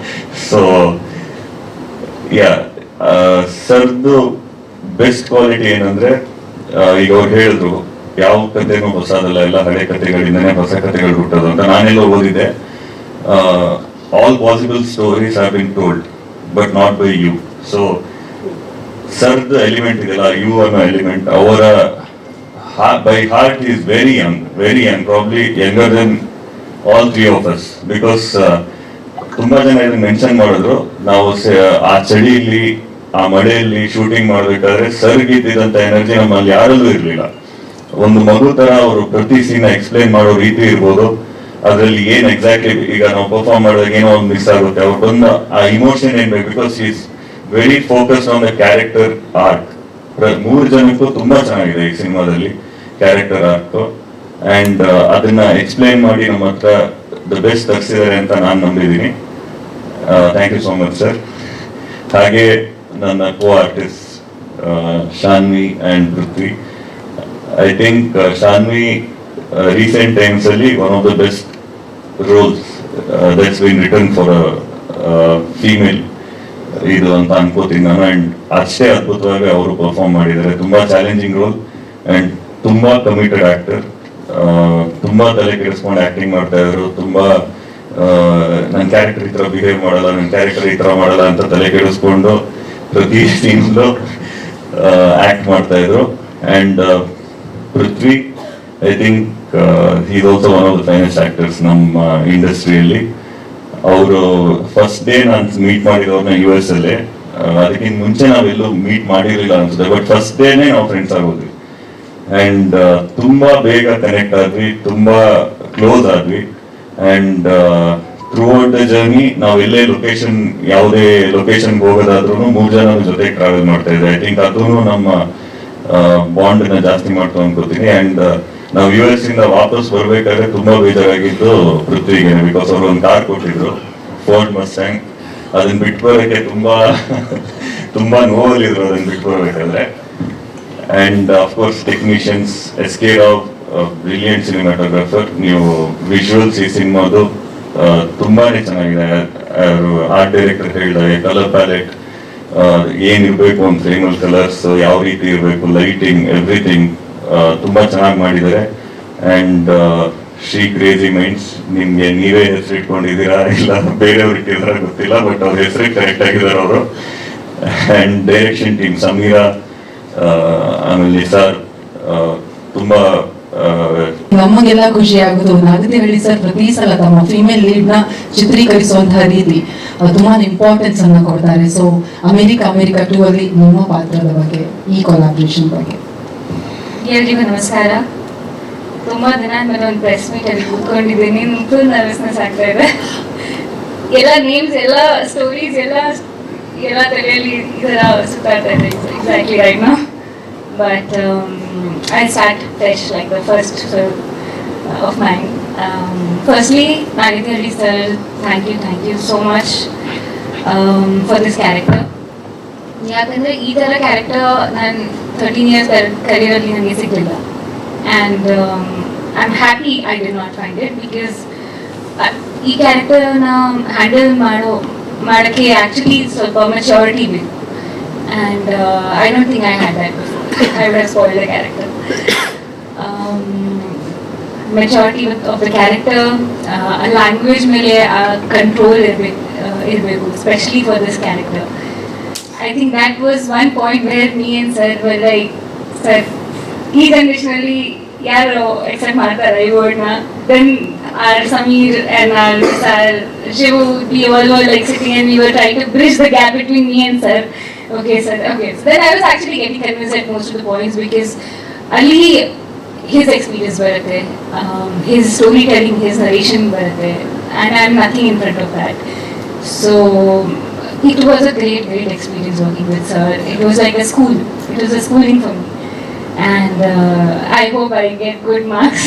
Speaker 10: ಸೊ ಸರ್ದು ಬೆಸ್ಟ್ ಕ್ವಾಲಿಟಿ ಏನಂದ್ರೆ, ಈಗ ಅವ್ರು ಹೇಳಿದ್ರು ಯಾವ ಕಥೆನೂ ಹೊಸದಲ್ಲ, ಎಲ್ಲ ಹಳೆ ಕಥೆಗಳಿಂದನೇ ಹೊಸ ಕಥೆಗಳು ಹುಟ್ಟೋದು ಅಂತ. ನಾನೆಲ್ಲೋ ಓದಿದೆ, all possible stories have been told but not by you. So ಸರ್ದ ಎಲಿಮೆಂಟ್ ಇದೆಲ್ಲ, ಯು ಅನ್ನೋ ಎಲಿಮೆಂಟ್, ಅವರ by heart is very young, probably younger than all 3 of us. Because ತುಂಬಾ ಜನ ಇದನ್ನ ಮೆನ್ಷನ್ ಮಾಡಿದ್ರು. ನಾವು ಆ ಚಳಿಯಲ್ಲಿ, ಆ ಮಳೆಯಲ್ಲಿ ಶೂಟಿಂಗ್ ಮಾಡ್ಬೇಕಾದ್ರೆ ಸರ್ಗೆ ಇದ್ದಿದ್ದಂತ ಎನರ್ಜಿ ನಮ್ಮಲ್ಲಿ ಯಾರಲ್ಲೂ ಇರ್ಲಿಲ್ಲ. ಒಂದು ಮಗು ತರ ಅವರು ಪ್ರತಿ ಸೀನ್ ಎಕ್ಸ್ಪ್ಲೈನ್ ಮಾಡೋ ರೀತಿ ಇರ್ಬೋದು, ಅದ್ರಲ್ಲಿ ಏನ್ ಎಕ್ಸಾಕ್ಟ್ಲಿ ಈಗ ನಾವು ಪರ್ಫಾರ್ಮ್ ಮಾಡಿದಾಗ ಏನೋ ಒಂದು ಮಿಸ್ ಆಗುತ್ತೆ, ಅವ್ರು ಬಂದ ಆ ಇಮೋಷನ್ ಏನ್ ಬೇಕು. Because is very focused on the character arc. 3 ಜನಕ್ಕೂ ತುಂಬಾ ಚೆನ್ನಾಗಿದೆ ಈ ಸಿನಿಮಾದಲ್ಲಿ ಕ್ಯಾರೆಕ್ಟರ್ ಆರ್ಕ್, ಅಂಡ್ ಅದನ್ನ ಎಕ್ಸ್ಪ್ಲೈನ್ ಮಾಡಿ ನಮ್ಮ ಹತ್ರ ದ ಬೆಸ್ಟ್ ತರಿಸಿದ್ದಾರೆ ಅಂತ ನಾನು ನಂಬಿದ್ದೀನಿ. Thank you so much sir. ಹಾಗೆ ನನ್ನ co artist Shanvi and Prithvi. I think Shanvi recent times ಅಲ್ಲಿ one of the best roles that's been return for female ಇದು ಅಂತ ಅನ್ಕೋತೀನಿ ನಾನು. ಅಂಡ್ ಅಷ್ಟೇ ಅದ್ಭುತವಾಗಿ ಅವರು ಪರ್ಫಾರ್ಮ್ ಮಾಡಿದ್ದಾರೆ. ತುಂಬಾ ಚಾಲೆಂಜಿಂಗ್ ರೋಲ್ ಅಂಡ್ ತುಂಬಾ ಕಮಿಟೆಡ್ ಆಕ್ಟರ್. ತುಂಬಾ ತಲೆ ಕೆಡಿಸ್ಕೊಂಡು ಆಕ್ಟಿಂಗ್ ಮಾಡ್ತಾ ಇದ್ರು. ತುಂಬಾ ನನ್ನ ಕ್ಯಾರೆಕ್ಟರ್ ಈ ತರ ಬಿಹೇವ್ ಮಾಡಲ್ಲ, ನನ್ನ ಕ್ಯಾರೆಕ್ಟರ್ ಈ ತರ ಮಾಡಲ್ಲ ಅಂತ ತಲೆ ಕೆಡಿಸ್ಕೊಂಡು ಪ್ರತಿ ಸೀನ್ಸ್ಲು ಆಕ್ಟ್ ಮಾಡ್ತಾ ಇದ್ರು. And Prithvi, I think is also one of the finest actors ನಮ್ಮ ಇಂಡಸ್ಟ್ರಿಯಲ್ಲಿ. ಅವರು ಫಸ್ಟ್ ಡೇ ನಾನು ಮೀಟ್ ಮಾಡಿದವ್ರನ್ನ US ಅಲ್ಲೇ. ಅದಕ್ಕಿಂತ ಮುಂಚೆ ನಾವೆಲ್ಲೂ ಮೀಟ್ ಮಾಡಿರಲಿಲ್ಲ ಅನ್ಸುತ್ತೆ, ಬಟ್ ಫಸ್ಟ್ ಡೇನೆ ನಾವು ಫ್ರೆಂಡ್ಸ್ ಆಗೋದ್ವಿ. ಅಂಡ್ ತುಂಬಾ ಬೇಗ ಕನೆಕ್ಟ್ ಆದ್ವಿ, ತುಂಬಾ ಕ್ಲೋಸ್ ಆದ್ವಿ. And through out the journey ನಾವು ಎಲ್ಲೇ ಲೊಕೇಶನ್, ಯಾವುದೇ ಲೊಕೇಶನ್ಗೆ ಹೋಗೋದಾದ್ರೂ 3 ಜನ ಜೊತೆ ಟ್ರಾವೆಲ್ ಮಾಡ್ತಾ ಇದ್ದೆ. ಐ ಥಿಂಕ್ ಅದೂ ನಮ್ಮ ಬಾಂಡ್ ನ ಜಾಸ್ತಿ ಮಾಡ್ತಾ ಅನ್ಕೋತೀನಿ. ಅಂಡ್ ನಾವು US ಇಂದ ವಾಪಸ್ ಬರ್ಬೇಕಾದ್ರೆ ತುಂಬಾ ಬೇಜಾರಾಗಿದ್ದು ಪೃಥ್ವಿಗೆ, ಬಿಕಾಸ್ ಅವ್ರು ಒಂದು ಕಾರ್ ಕೊಟ್ಟಿದ್ರು, ಫೋರ್ಡ್ ಮಸ್ಟ್ಯಾಂಗ್. ಅದನ್ನ ಬಿಟ್ಟು ಬರೋಕೆ ತುಂಬಾ ನೋವಲ್ಲಿದ್ರು ಅದನ್ನ ಬಿಟ್ಟು ಬರ್ಬೇಕಾದ್ರೆ. And of course technicians, SK Rao, brilliant cinematographer. ನೀವು ವಿಜುವಲ್ಸ್ ಈ ಸಿನಿಮಾದು ತುಂಬಾನೇ ಚೆನ್ನಾಗಿದೆ. ಆರ್ಟ್ ಡೈರೆಕ್ಟರ್ ಹೇಳಿದ್ದಾರೆ ಕಲರ್ ಪ್ಯಾಲೆಟ್ ಏನಿರ್ಬೇಕು, ಒಂದು ಫ್ರೇಮಲ್ ಕಲರ್ಸ್ ಯಾವ ರೀತಿ ಇರಬೇಕು, ಲೈಟಿಂಗ್, ಎವ್ರಿಥಿಂಗ್ ತುಂಬಾ ಚೆನ್ನಾಗಿ ಮಾಡಿದ್ದಾರೆ. ಅಂಡ್ ಶ್ರೀ ಕ್ರೇಜಿ ಮೈಂಡ್ಸ್, ನಿಮ್ಗೆ ನೀವೇ ಹೆಸರು ಇಟ್ಕೊಂಡಿದ್ದೀರಾ ಇಲ್ಲ ಬೇರೆಯವ್ರು ಇಟ್ಟಿದಾರ ಗೊತ್ತಿಲ್ಲ, ಬಟ್ ಅವ್ರ ಹೆಸರು ಕರೆಕ್ಟ್ ಆಗಿದ್ದಾರೆ ಅವರು. ಅಂಡ್ ಡೈರೆಕ್ಷನ್ ಟೀಮ್ ಸಮೀರಾ, ಆಮೇಲೆ ನಿಸಾರ್, ತುಂಬಾ
Speaker 5: ನಮಗೆಲ್ಲ ಖುಷಿ ಆಗುದು. ನಾಗತಿ ಹೇಳಿ ಸರ್ ಪ್ರತಿ ಸಲ ತಮ್ಮ ಫಿಮೇಲ್ ಲೀಡ್ ನ ಚಿತ್ರೀಕರಿಸುವಂತಹ ರೀತಿ ತುಂಬಾ ಇಂಪಾರ್ಟೆನ್ಸ್ ಅನ್ನ ಕೊಡ್ತಾರೆ. ಸೊ ಅಮೆರಿಕ 2 ಅಲ್ಲಿ ನಿಮ್ಮ ಪಾತ್ರದ ಬಗ್ಗೆ, ಈ ಕೊಲಾಬ್ರೇಷನ್ ಬಗ್ಗೆ.
Speaker 11: ಎಲ್ರಿಗೂ ನಮಸ್ಕಾರ. ತುಂಬಾ ದಿನ ಆದ್ಮೇಲೆ ಒಂದು ಪ್ರೆಸ್ ಮೀಟ್ ಅಲ್ಲಿ ಕೂತ್ಕೊಂಡಿದ್ದೀನಿ. ಫುಲ್ ನರ್ವಸ್ನೆಸ್ ಆಗ್ತಾ ಇದೆ. ಎಲ್ಲ ನೇಮ್ಸ್, ಎಲ್ಲ ಸ್ಟೋರೀಸ್, ಎಲ್ಲ ತಲೆಯಲ್ಲಿ ಇದರ ಸುತ್ತಾಡ್ತಾ ಇದೆ exactly right now. But I start fresh, like the first film of mine. Firstly, Nagati sir, thank you so much for this character. ಯಾಕಂದರೆ ಈ ಥರ ಕ್ಯಾರೆಕ್ಟರ್ ನಾನು 13 years ಕರಿಯರಲ್ಲಿ ನನಗೆ ಸಿಗಲಿಲ್ಲ. And I am happy I did not find it, because ಈ ಕ್ಯಾರೆಕ್ಟರ್ನ handle ಮಾಡೋಕ್ಕೆ actually ಸ್ವಲ್ಪ maturity ಬೇಕು. And I don't think I had that before. I would have spoiled the character. Maturity of the character, language ಮೇಲೆ control ಇರಬೇಕು, especially for this character. I think that was one point where me and sir were like, sir, ಈ ಜನರೇಷನಲ್ಲಿ ಯಾರು accept ಮಾಡ್ತಾರೆ ಈ ವರ್ಡ್ನ? Then our Sameer and our sir, Shivu, we all were like sitting and we were trying to bridge the gap between me and sir. Okay, sir. Okay. So then I was actually getting convinced at most of the points, because Ali, his experience baratte, his storytelling, his narration baratte, and I am nothing in front of that. So it was a great experience working with sir. It was like a school. It was a schooling for me. And I hope I get good marks.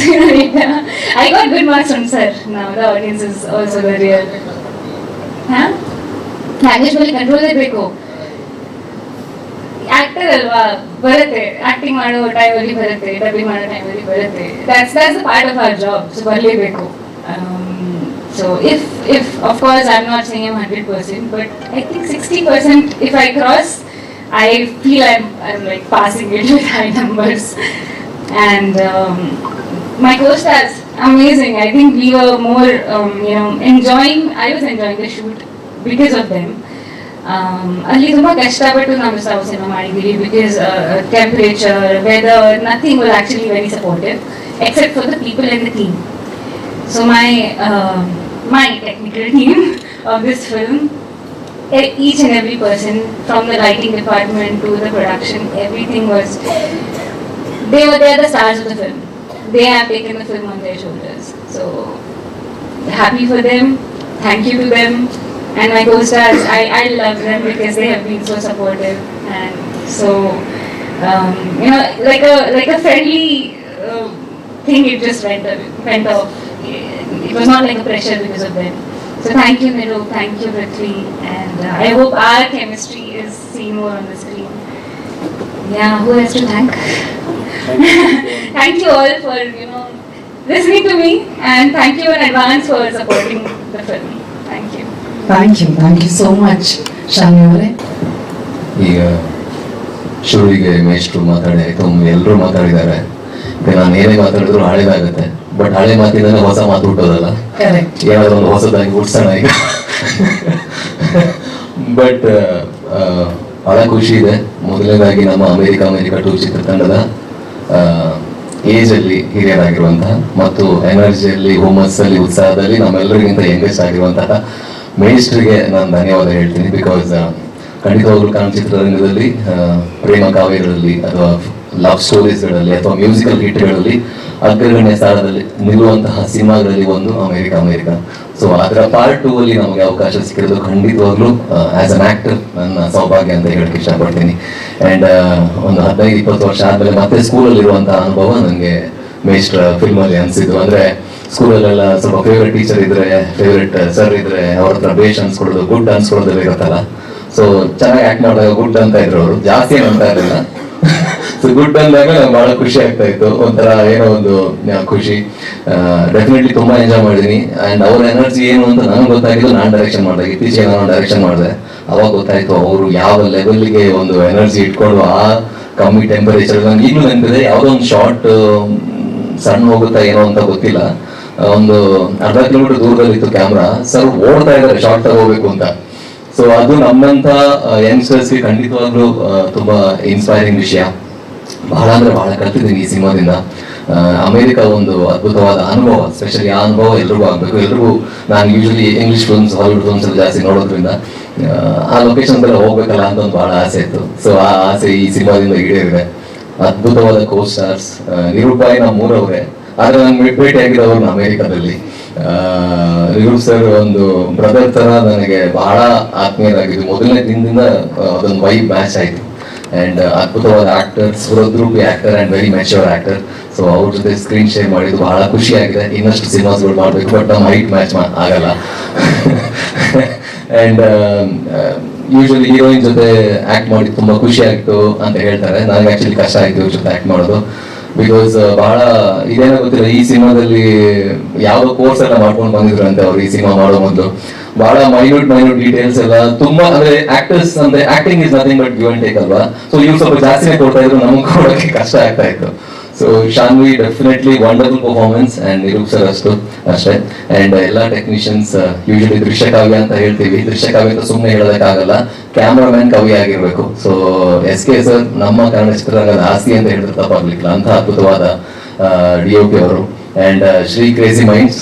Speaker 11: I got good marks from sir. Now the audience is also the real. Huh? Language will control it ಬೇಕು. Actor ಅಲ್ವಾ, ಬರುತ್ತೆ. Acting ಮಾಡೋ ಟೈಮಲ್ಲಿ ಬರುತ್ತೆ, dubbing ಮಾಡೋ ಟೈಮಲ್ಲಿ ಬರುತ್ತೆ. That's the part of our job. So ಬರಲೇಬೇಕು. So if of course I am not saying I am 100%, but I think 60% if I cross, I feel I'm like passing it with high numbers. And my co-stars, amazing. I think we were more, enjoying. I was enjoying the shoot because of them. ಅಲ್ಲಿ ತುಂಬ ಕಷ್ಟಪಟ್ಟು ನಾವು cinema ಮಾಡಿದ್ದೀವಿ, because temperature, weather, nothing was actually very supportive except for the people in the team. So my technical team of this film, each and every person, from the lighting department to the production, everything was, they are the stars of the film. They have taken the film on their shoulders. So happy for them. Thank you to them. And my co-stars, I love them because they have been so supportive and so like a friendly thing. It just went off. It was not like a pressure because of them. So thank you, Niru, thank you, Prithvi, and I hope our chemistry is seen more on the screen. Yeah, who has to thank? Thank you all for listening to me, and thank you in advance for supporting the film. Thank you.
Speaker 5: Thank you so much Shalini ಅವರೇ.
Speaker 8: ಈಗ ಶುರುವಿಗೆ ಮೇಷ್ಟ್ರು ಮಾತಾಡಿ ಆಯ್ತು, ಎಲ್ಲರೂ ಮಾತಾಡಿದ್ದಾರೆ. ನಾನು ಏನೇ ಮಾತಾಡಿದ್ರು ಹಳೇದಾಗುತ್ತೆ, ಬಟ್ ಹಳೆ ಮಾತಿಂದಲೇ ಹೊಸ ಮಾತು ಹುಟ್ಟೋದಲ್ಲ, ಏನಾದ್ರು ಒಂದು ಹೊಸದಾಗಿ ಹುಡ್ಸೋಣ ಈಗ. ಬಟ್ ಬಹಳ ಖುಷಿ ಇದೆ. ಮೊದಲನೇದಾಗಿ ನಮ್ಮ ಅಮೆರಿಕ 2 ಚಿತ್ರತಂಡದ ಏಜ್ ಅಲ್ಲಿ ಹಿರಿಯರಾಗಿರುವಂತಹ ಮತ್ತು ಎನರ್ಜಿಯಲ್ಲಿ, ಹುಮ್ಮಸ್ ಅಲ್ಲಿ, ಉತ್ಸಾಹದಲ್ಲಿ ನಮ್ಮೆಲ್ಲರಿಗಿಂತ ಯಂಗೆಸ್ಟ್ ಆಗಿರುವಂತಹ ಮೇಷ್ಟ್ರಿಗೆ ನಾನು ಧನ್ಯವಾದ ಹೇಳ್ತೀನಿ. ಬಿಕಾಸ್ ಖಂಡಿತವಾಗ್ಲೂ ಕನ್ನಡ ಚಿತ್ರರಂಗದಲ್ಲಿ ಪ್ರೇಮ ಕಾವ್ಯಗಳಲ್ಲಿ ಅಥವಾ ಲವ್ ಸ್ಟೋರೀಸ್ಗಳಲ್ಲಿ ಅಥವಾ ಮ್ಯೂಸಿಕಲ್ ಹಿಟ್ಗಳಲ್ಲಿ ಅಗ್ರಗಣ್ಯ ಸ್ಥಾನದಲ್ಲಿ ನಿಲ್ಲುವಂತಹ ಸಿನಿಮಾಗಳಲ್ಲಿ ಒಂದು ಅಮೆರಿಕ. ಸೊ ಅದರ ಪಾರ್ಟ್ 2 ಅಲ್ಲಿ ನಮಗೆ ಅವಕಾಶ ಸಿಕ್ಕಿರೋದು ಖಂಡಿತವಾಗ್ಲೂ ಆಸ್ ಅನ್ ಆಕ್ಟರ್ ನನ್ನ ಸೌಭಾಗ್ಯ ಅಂತ ಹೇಳಕ್ಕೆ ಇಷ್ಟಪಡ್ತೀನಿ. ಆ್ಯಂಡ್ ಒಂದು 15-20 ವರ್ಷ ಆದಮೇಲೆ ಮತ್ತೆ ಸ್ಕೂಲಲ್ಲಿರುವಂತಹ ಅನುಭವ ನನಗೆ ಮೇಷ್ಟ್ರ ಫಿಲ್ಮಲ್ಲಿ ಅನಿಸಿದ್ದು. ಅಂದರೆ ಸ್ಕೂಲಲ್ಲೆಲ್ಲ ಸ್ವಲ್ಪ ಫೇವ್ರೆಟ್ ಟೀಚರ್ ಇದ್ರೆ, ಫೇವ್ರೆಟ್ ಸರ್ ಇದ್ರೆ ಅವ್ರ ಹತ್ರ ಬೇಷ್ ಅನ್ಸ್ಕೊಡೋದು, ಗುಡ್ ಅನ್ಸ್ಕೊಡೋದೆಲ್ಲ ಇರುತ್ತಲ್ಲ. ಸೊ ಚೆನ್ನಾಗಿ ಆಕ್ಟ್ ಮಾಡಿದಾಗ ಗುಡ್ ಅಂತ ಇದ್ರು ಅವರು, ಜಾಸ್ತಿ ಏನು ಅಂತ ಇರಲಿಲ್ಲ. ಸೊ ಗುಡ್ ಅಂದಾಗ ನಂಗೆ ಬಹಳ ಖುಷಿ ಆಗ್ತಾ ಇತ್ತು, ಒಂಥರ ಏನೋ ಒಂದು ಖುಷಿ. ಡೆಫಿನೆಟ್ಲಿ ತುಂಬಾ ಎಂಜಾಯ್ ಮಾಡಿದೀನಿ. ಅಂಡ್ ಅವ್ರ ಎನರ್ಜಿ ಏನು ಅಂತ ನನಗೆ ಗೊತ್ತಾಗಿದ್ದು ನಾನು ಡೈರೆಕ್ಷನ್ ಮಾಡಿದಾಗ, ಇತ್ತೀಚೆಗೆ ನಾನು ಡೈರೆಕ್ಷನ್ ಮಾಡಿದೆ, ಅವಾಗ ಗೊತ್ತಾಯ್ತು ಅವರು ಯಾವ ಲೆವೆಲ್ಗೆ ಒಂದು ಎನರ್ಜಿ ಇಟ್ಕೊಂಡು ಆ ಕಮ್ಮಿ ಟೆಂಪರೇಚರ್. ನಂಗೆ ಈಗಲೂ ನೆನಪಿದೆ, ಯಾವುದೋ ಒಂದು ಶಾರ್ಟ್ ಸಣ್ಣ ಹೋಗುತ್ತಾ ಏನೋ ಅಂತ ಗೊತ್ತಿಲ್ಲ, ಒಂದು ಅರ್ಧ ಕಿಲೋಮೀಟರ್ ದೂರದಲ್ಲಿ ಇತ್ತು ಕ್ಯಾಮ್ರಾ, ಸರ್ ಓಡ್ತಾ ಇದ್ದಾರೆ ಶಾರ್ಟ್ ತಗೋಬೇಕು ಅಂತ. ಸೊ ಅದು ನಮ್ಮಂತ ಯಂಗ್ಸ್ಟರ್ಸ್ಗೆ ಖಂಡಿತವಾಗ್ಲೂ ತುಂಬಾ ಇನ್ಸ್ಪೈರಿಂಗ್ ವಿಷಯ. ಬಹಳ ಅಂದ್ರೆ ಬಹಳ ಕಲ್ತಿದ್ದೀನಿ ಈ ಸಿನಿಮಾದಿಂದ. ಅಮೆರಿಕ ಒಂದು ಅದ್ಭುತವಾದ ಅನುಭವ, ಸ್ಪೆಷಲಿ ಆ ಅನುಭವ ಎಲ್ರಿಗೂ ಆಗ್ಬೇಕು. ಎಲ್ರಿಗೂ, ನಾನು usually English films, Hollywood films ಎಲ್ಲ ಜಾಸ್ತಿ ನೋಡೋದ್ರಿಂದ ಆ ಲೊಕೇಶನ್ ಎಲ್ಲ ಹೋಗ್ಬೇಕಲ್ಲ ಅಂತ ಒಂದು ಬಹಳ ಆಸೆ ಇತ್ತು. ಸೊ ಆ ಆಸೆ ಈ ಸಿನಿಮಾದಿಂದ ಈಡೇರಿದೆ. ಅದ್ಭುತವಾದ ಕೋ ಸ್ಟಾರ್ಸ್, ನಿರೂಪಾಯಿ ನಮ್ಮ ಊರವ್ರೆ, ಆದ್ರೆ ನಂಗೆ ಭೇಟಿ ಆಗಿರೋರು ಅಮೆರಿಕದಲ್ಲಿ. ನಿರೂಪ್ ಸರ್ ಒಂದು ಬ್ರದರ್ ತರ ನನಗೆ ಬಹಳ ಆತ್ಮೀಯರಾಗಿದ್ದು. ಮೊದಲನೇ ದಿನದಿಂದ ಅದೊಂದು ವೈಬ್ ಮ್ಯಾಚ್ ಆಯ್ತು. ಅಂಡ್ ಅದ್ಭುತವಾದ ಆಕ್ಟರ್, ಸ್ಫುರದ್ರೂಪಿ actor and very mature actor. So ಅವ್ರ ಜೊತೆ ಸ್ಕ್ರೀನ್ ಶೇರ್ ಮಾಡಿದ್ದು ಬಹಳ ಖುಷಿಯಾಗಿದೆ. ಇನ್ನಷ್ಟು ಸಿನಿಮಾಸ್ಗಳು ಮಾಡಬೇಕು, ಬಟ್ ನಮ್ಮ ಹೈಟ್ ಮ್ಯಾಚ್ ಆಗಲ್ಲ. ಅಂಡ್ ಯೂಶಲಿ ಹೀರೋಯಿನ್ ಜೊತೆ ಆಕ್ಟ್ ಮಾಡಿ ತುಂಬಾ ಖುಷಿ ಆಗಿತ್ತು ಅಂತ ಹೇಳ್ತಾರೆ. ನನಗೆ ಆಕ್ಚುಲಿ ಕಷ್ಟ ಆಯ್ತು ಇವ್ರ ಜೊತೆ ಆಕ್ಟ್ ಮಾಡೋದು. ಬಿಕಾಸ್ ಬಹಳ ಇದೇನೋ ಗೊತ್ತಿಲ್ಲ, ಈ ಸಿನಿಮಾದಲ್ಲಿ ಯಾವ್ದೋ ಕೋರ್ಸ್ ಎಲ್ಲ ಮಾಡ್ಕೊಂಡು ಬಂದಿದ್ರು ಅಂತೆ ಅವ್ರು ಈ ಸಿನಿಮಾ ಮಾಡೋ ಮೊದಲು. ಬಹಳ ಮೈನ್ಯೂಟ್ ಡೀಟೇಲ್ಸ್ ಎಲ್ಲ ತುಂಬಾ, ಅಂದ್ರೆ ಆಕ್ಟರ್ಸ್ ಅಂದ್ರೆ acting is nothing but give and take ಅಲ್ವಾ. ಸೊ ಇವ್ರು ಸ್ವಲ್ಪ ಜಾಸ್ತಿನೇ ಕೊಡ್ತಾ ಇದ್ರು, ನಮ್ಗೆ ಕೊಡೋಕೆ ಕಷ್ಟ ಆಗ್ತಾ ಇತ್ತು. So Shanvi definitely wonderful performance. And Nirup sir ಅಷ್ಟೇ. ಅಂಡ್ ಎಲ್ಲ ಟೆಕ್ನಿಷಿಯನ್ಸ್, ಯೂಶಲಿ ದೃಶ್ಯ ಕಾವ್ಯ ಅಂತ ಹೇಳ್ತೀವಿ, ದೃಶ್ಯ ಕಾವ್ಯ ಅಂತ ಸುಮ್ಮನೆ ಹೇಳೋದಕ್ಕಾಗಲ್ಲ, ಕ್ಯಾಮ್ರಾಮ್ಯಾನ್ ಕವಿ ಆಗಿರ್ಬೇಕು. ಸೊ SK ಸರ್ ನಮ್ಮ ಕನ್ನಡ ಚಿತ್ರರಂಗದ ಆಸ್ತಿ ಅಂತ ಹೇಳಿದ್ರೆ ತಪ್ಪಾಗ್ಲಿಕ್ಕಿಲ್ಲ, ಅಂತ ಅದ್ಭುತವಾದ DOP ಅವರು. ಅಂಡ್ ಶ್ರೀ ಕ್ರೇಜಿ ಮೈಂಡ್ಸ್,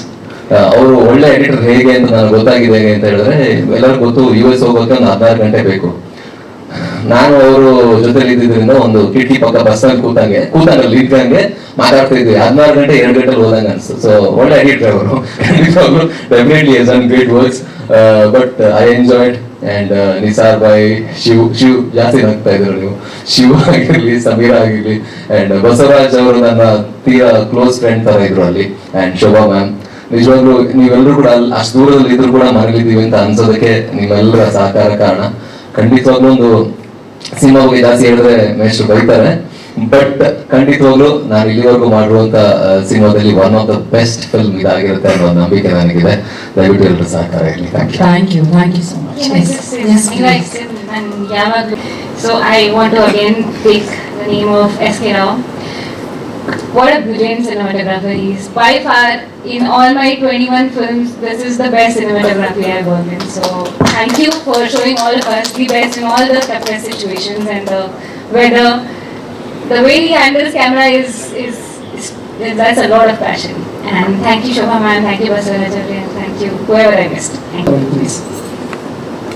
Speaker 8: ಅವರು ಒಳ್ಳೆ ಎಡಿಟರ್ ಹೇಗೆ ಅಂತ ನನಗೆ ಗೊತ್ತಾಗಿದೆ ಅಂತ ಹೇಳಿದ್ರೆ, ಎಲ್ಲರಿಗೂ ಗೊತ್ತು US ಹೋಗೋಕೆ ಒಂದು 16 ಗಂಟೆ ಬೇಕು. ನಾನು ಅವರು ಜೊತೆಲಿ ಇದ್ದಿದ್ರಿಂದ ಒಂದು ಕಿಟಕಿ ಪಕ್ಕ ಬಸ್ನಲ್ಲಿ ಕೂತಂಗಲ್ಲಿ ಇದ್ದಂಗೆ ಮಾತಾಡ್ತಾ ಇದ್ವಿ. 16 ಗಂಟೆ 2 ಗಂಟೆಲಿ ಹೋದಂಗೆ ಅನ್ಸುತ್ತೆ. ಸೊ ಒಳ್ಳೆ ಎಡಿಟರ್ ಅವರು, definitely has done great works. But I enjoyed. And Nisar ಬಾಯ್, ಶಿವ್ ಜಾಸ್ತಿ ನಗ್ತಾ ಇದ್ರು ನೀವು, ಶಿವ್ ಆಗಿರ್ಲಿ, ಸಮೀರಾ ಆಗಿರ್ಲಿ, ಅಂಡ್ ಬಸವರಾಜ್ ಅವರು ನನ್ನ ತೀರಾ ಕ್ಲೋಸ್ ಫ್ರೆಂಡ್ ತರ ಇದ್ರು ಅಲ್ಲಿ. ಅಂಡ್ ಶೋಭಾ ಮ್ಯಾಮ್, ನಿಜವಾಗ್ಲೂ ನೀವೆಲ್ಲರೂ ಕೂಡ ಅಲ್ಲಿ ಅಷ್ಟು ದೂರದಲ್ಲಿ ಇದ್ರು ಕೂಡ ಮನೇಲಿದ್ದೀವಿ ಅಂತ ಅನ್ಸೋದಕ್ಕೆ ನಿಮ್ಮೆಲ್ಲರ ಸಹಕಾರ ಕಾರಣ. ಖಂಡಿತವಾಗ್ಲೂ ಒಂದು ಸಿನಿಮಾ ಬಗ್ಗೆ ಜಾಸ್ತಿ ಹೇಳಿದ್ರೆ ಮೇಷ್ಟ್ರು ಬೈತಾರೆ, ಬಟ್ ಖಂಡಿತವಾಗ್ಲೂ ನಾನು ಇಲ್ಲಿವರೆಗೂ ಮಾಡಿರುವಂತ ಸಿನಿಮಾದಲ್ಲಿ one of the best film ಇದಾಗಿರುತ್ತೆ ಅನ್ನೋ ನಂಬಿಕೆ ನನಗಿದೆ. ದಯವಿಟ್ಟು ಎಲ್ಲರೂ ಸಹಕಾರ ಇರಲಿ. Thank you
Speaker 5: so much. Yes,
Speaker 11: So I want to again take the name of SK Rao. What a brilliant cinematographer he is. By far, in all my 21 films, this is the best cinematography I have worked in. So thank you for showing all of us the best in all the toughest situations and the weather. The way he handles camera is that's a lot of passion. And thank you Shobha ma'am, thank you Basaraj and thank you whoever I missed. Thank you. Please.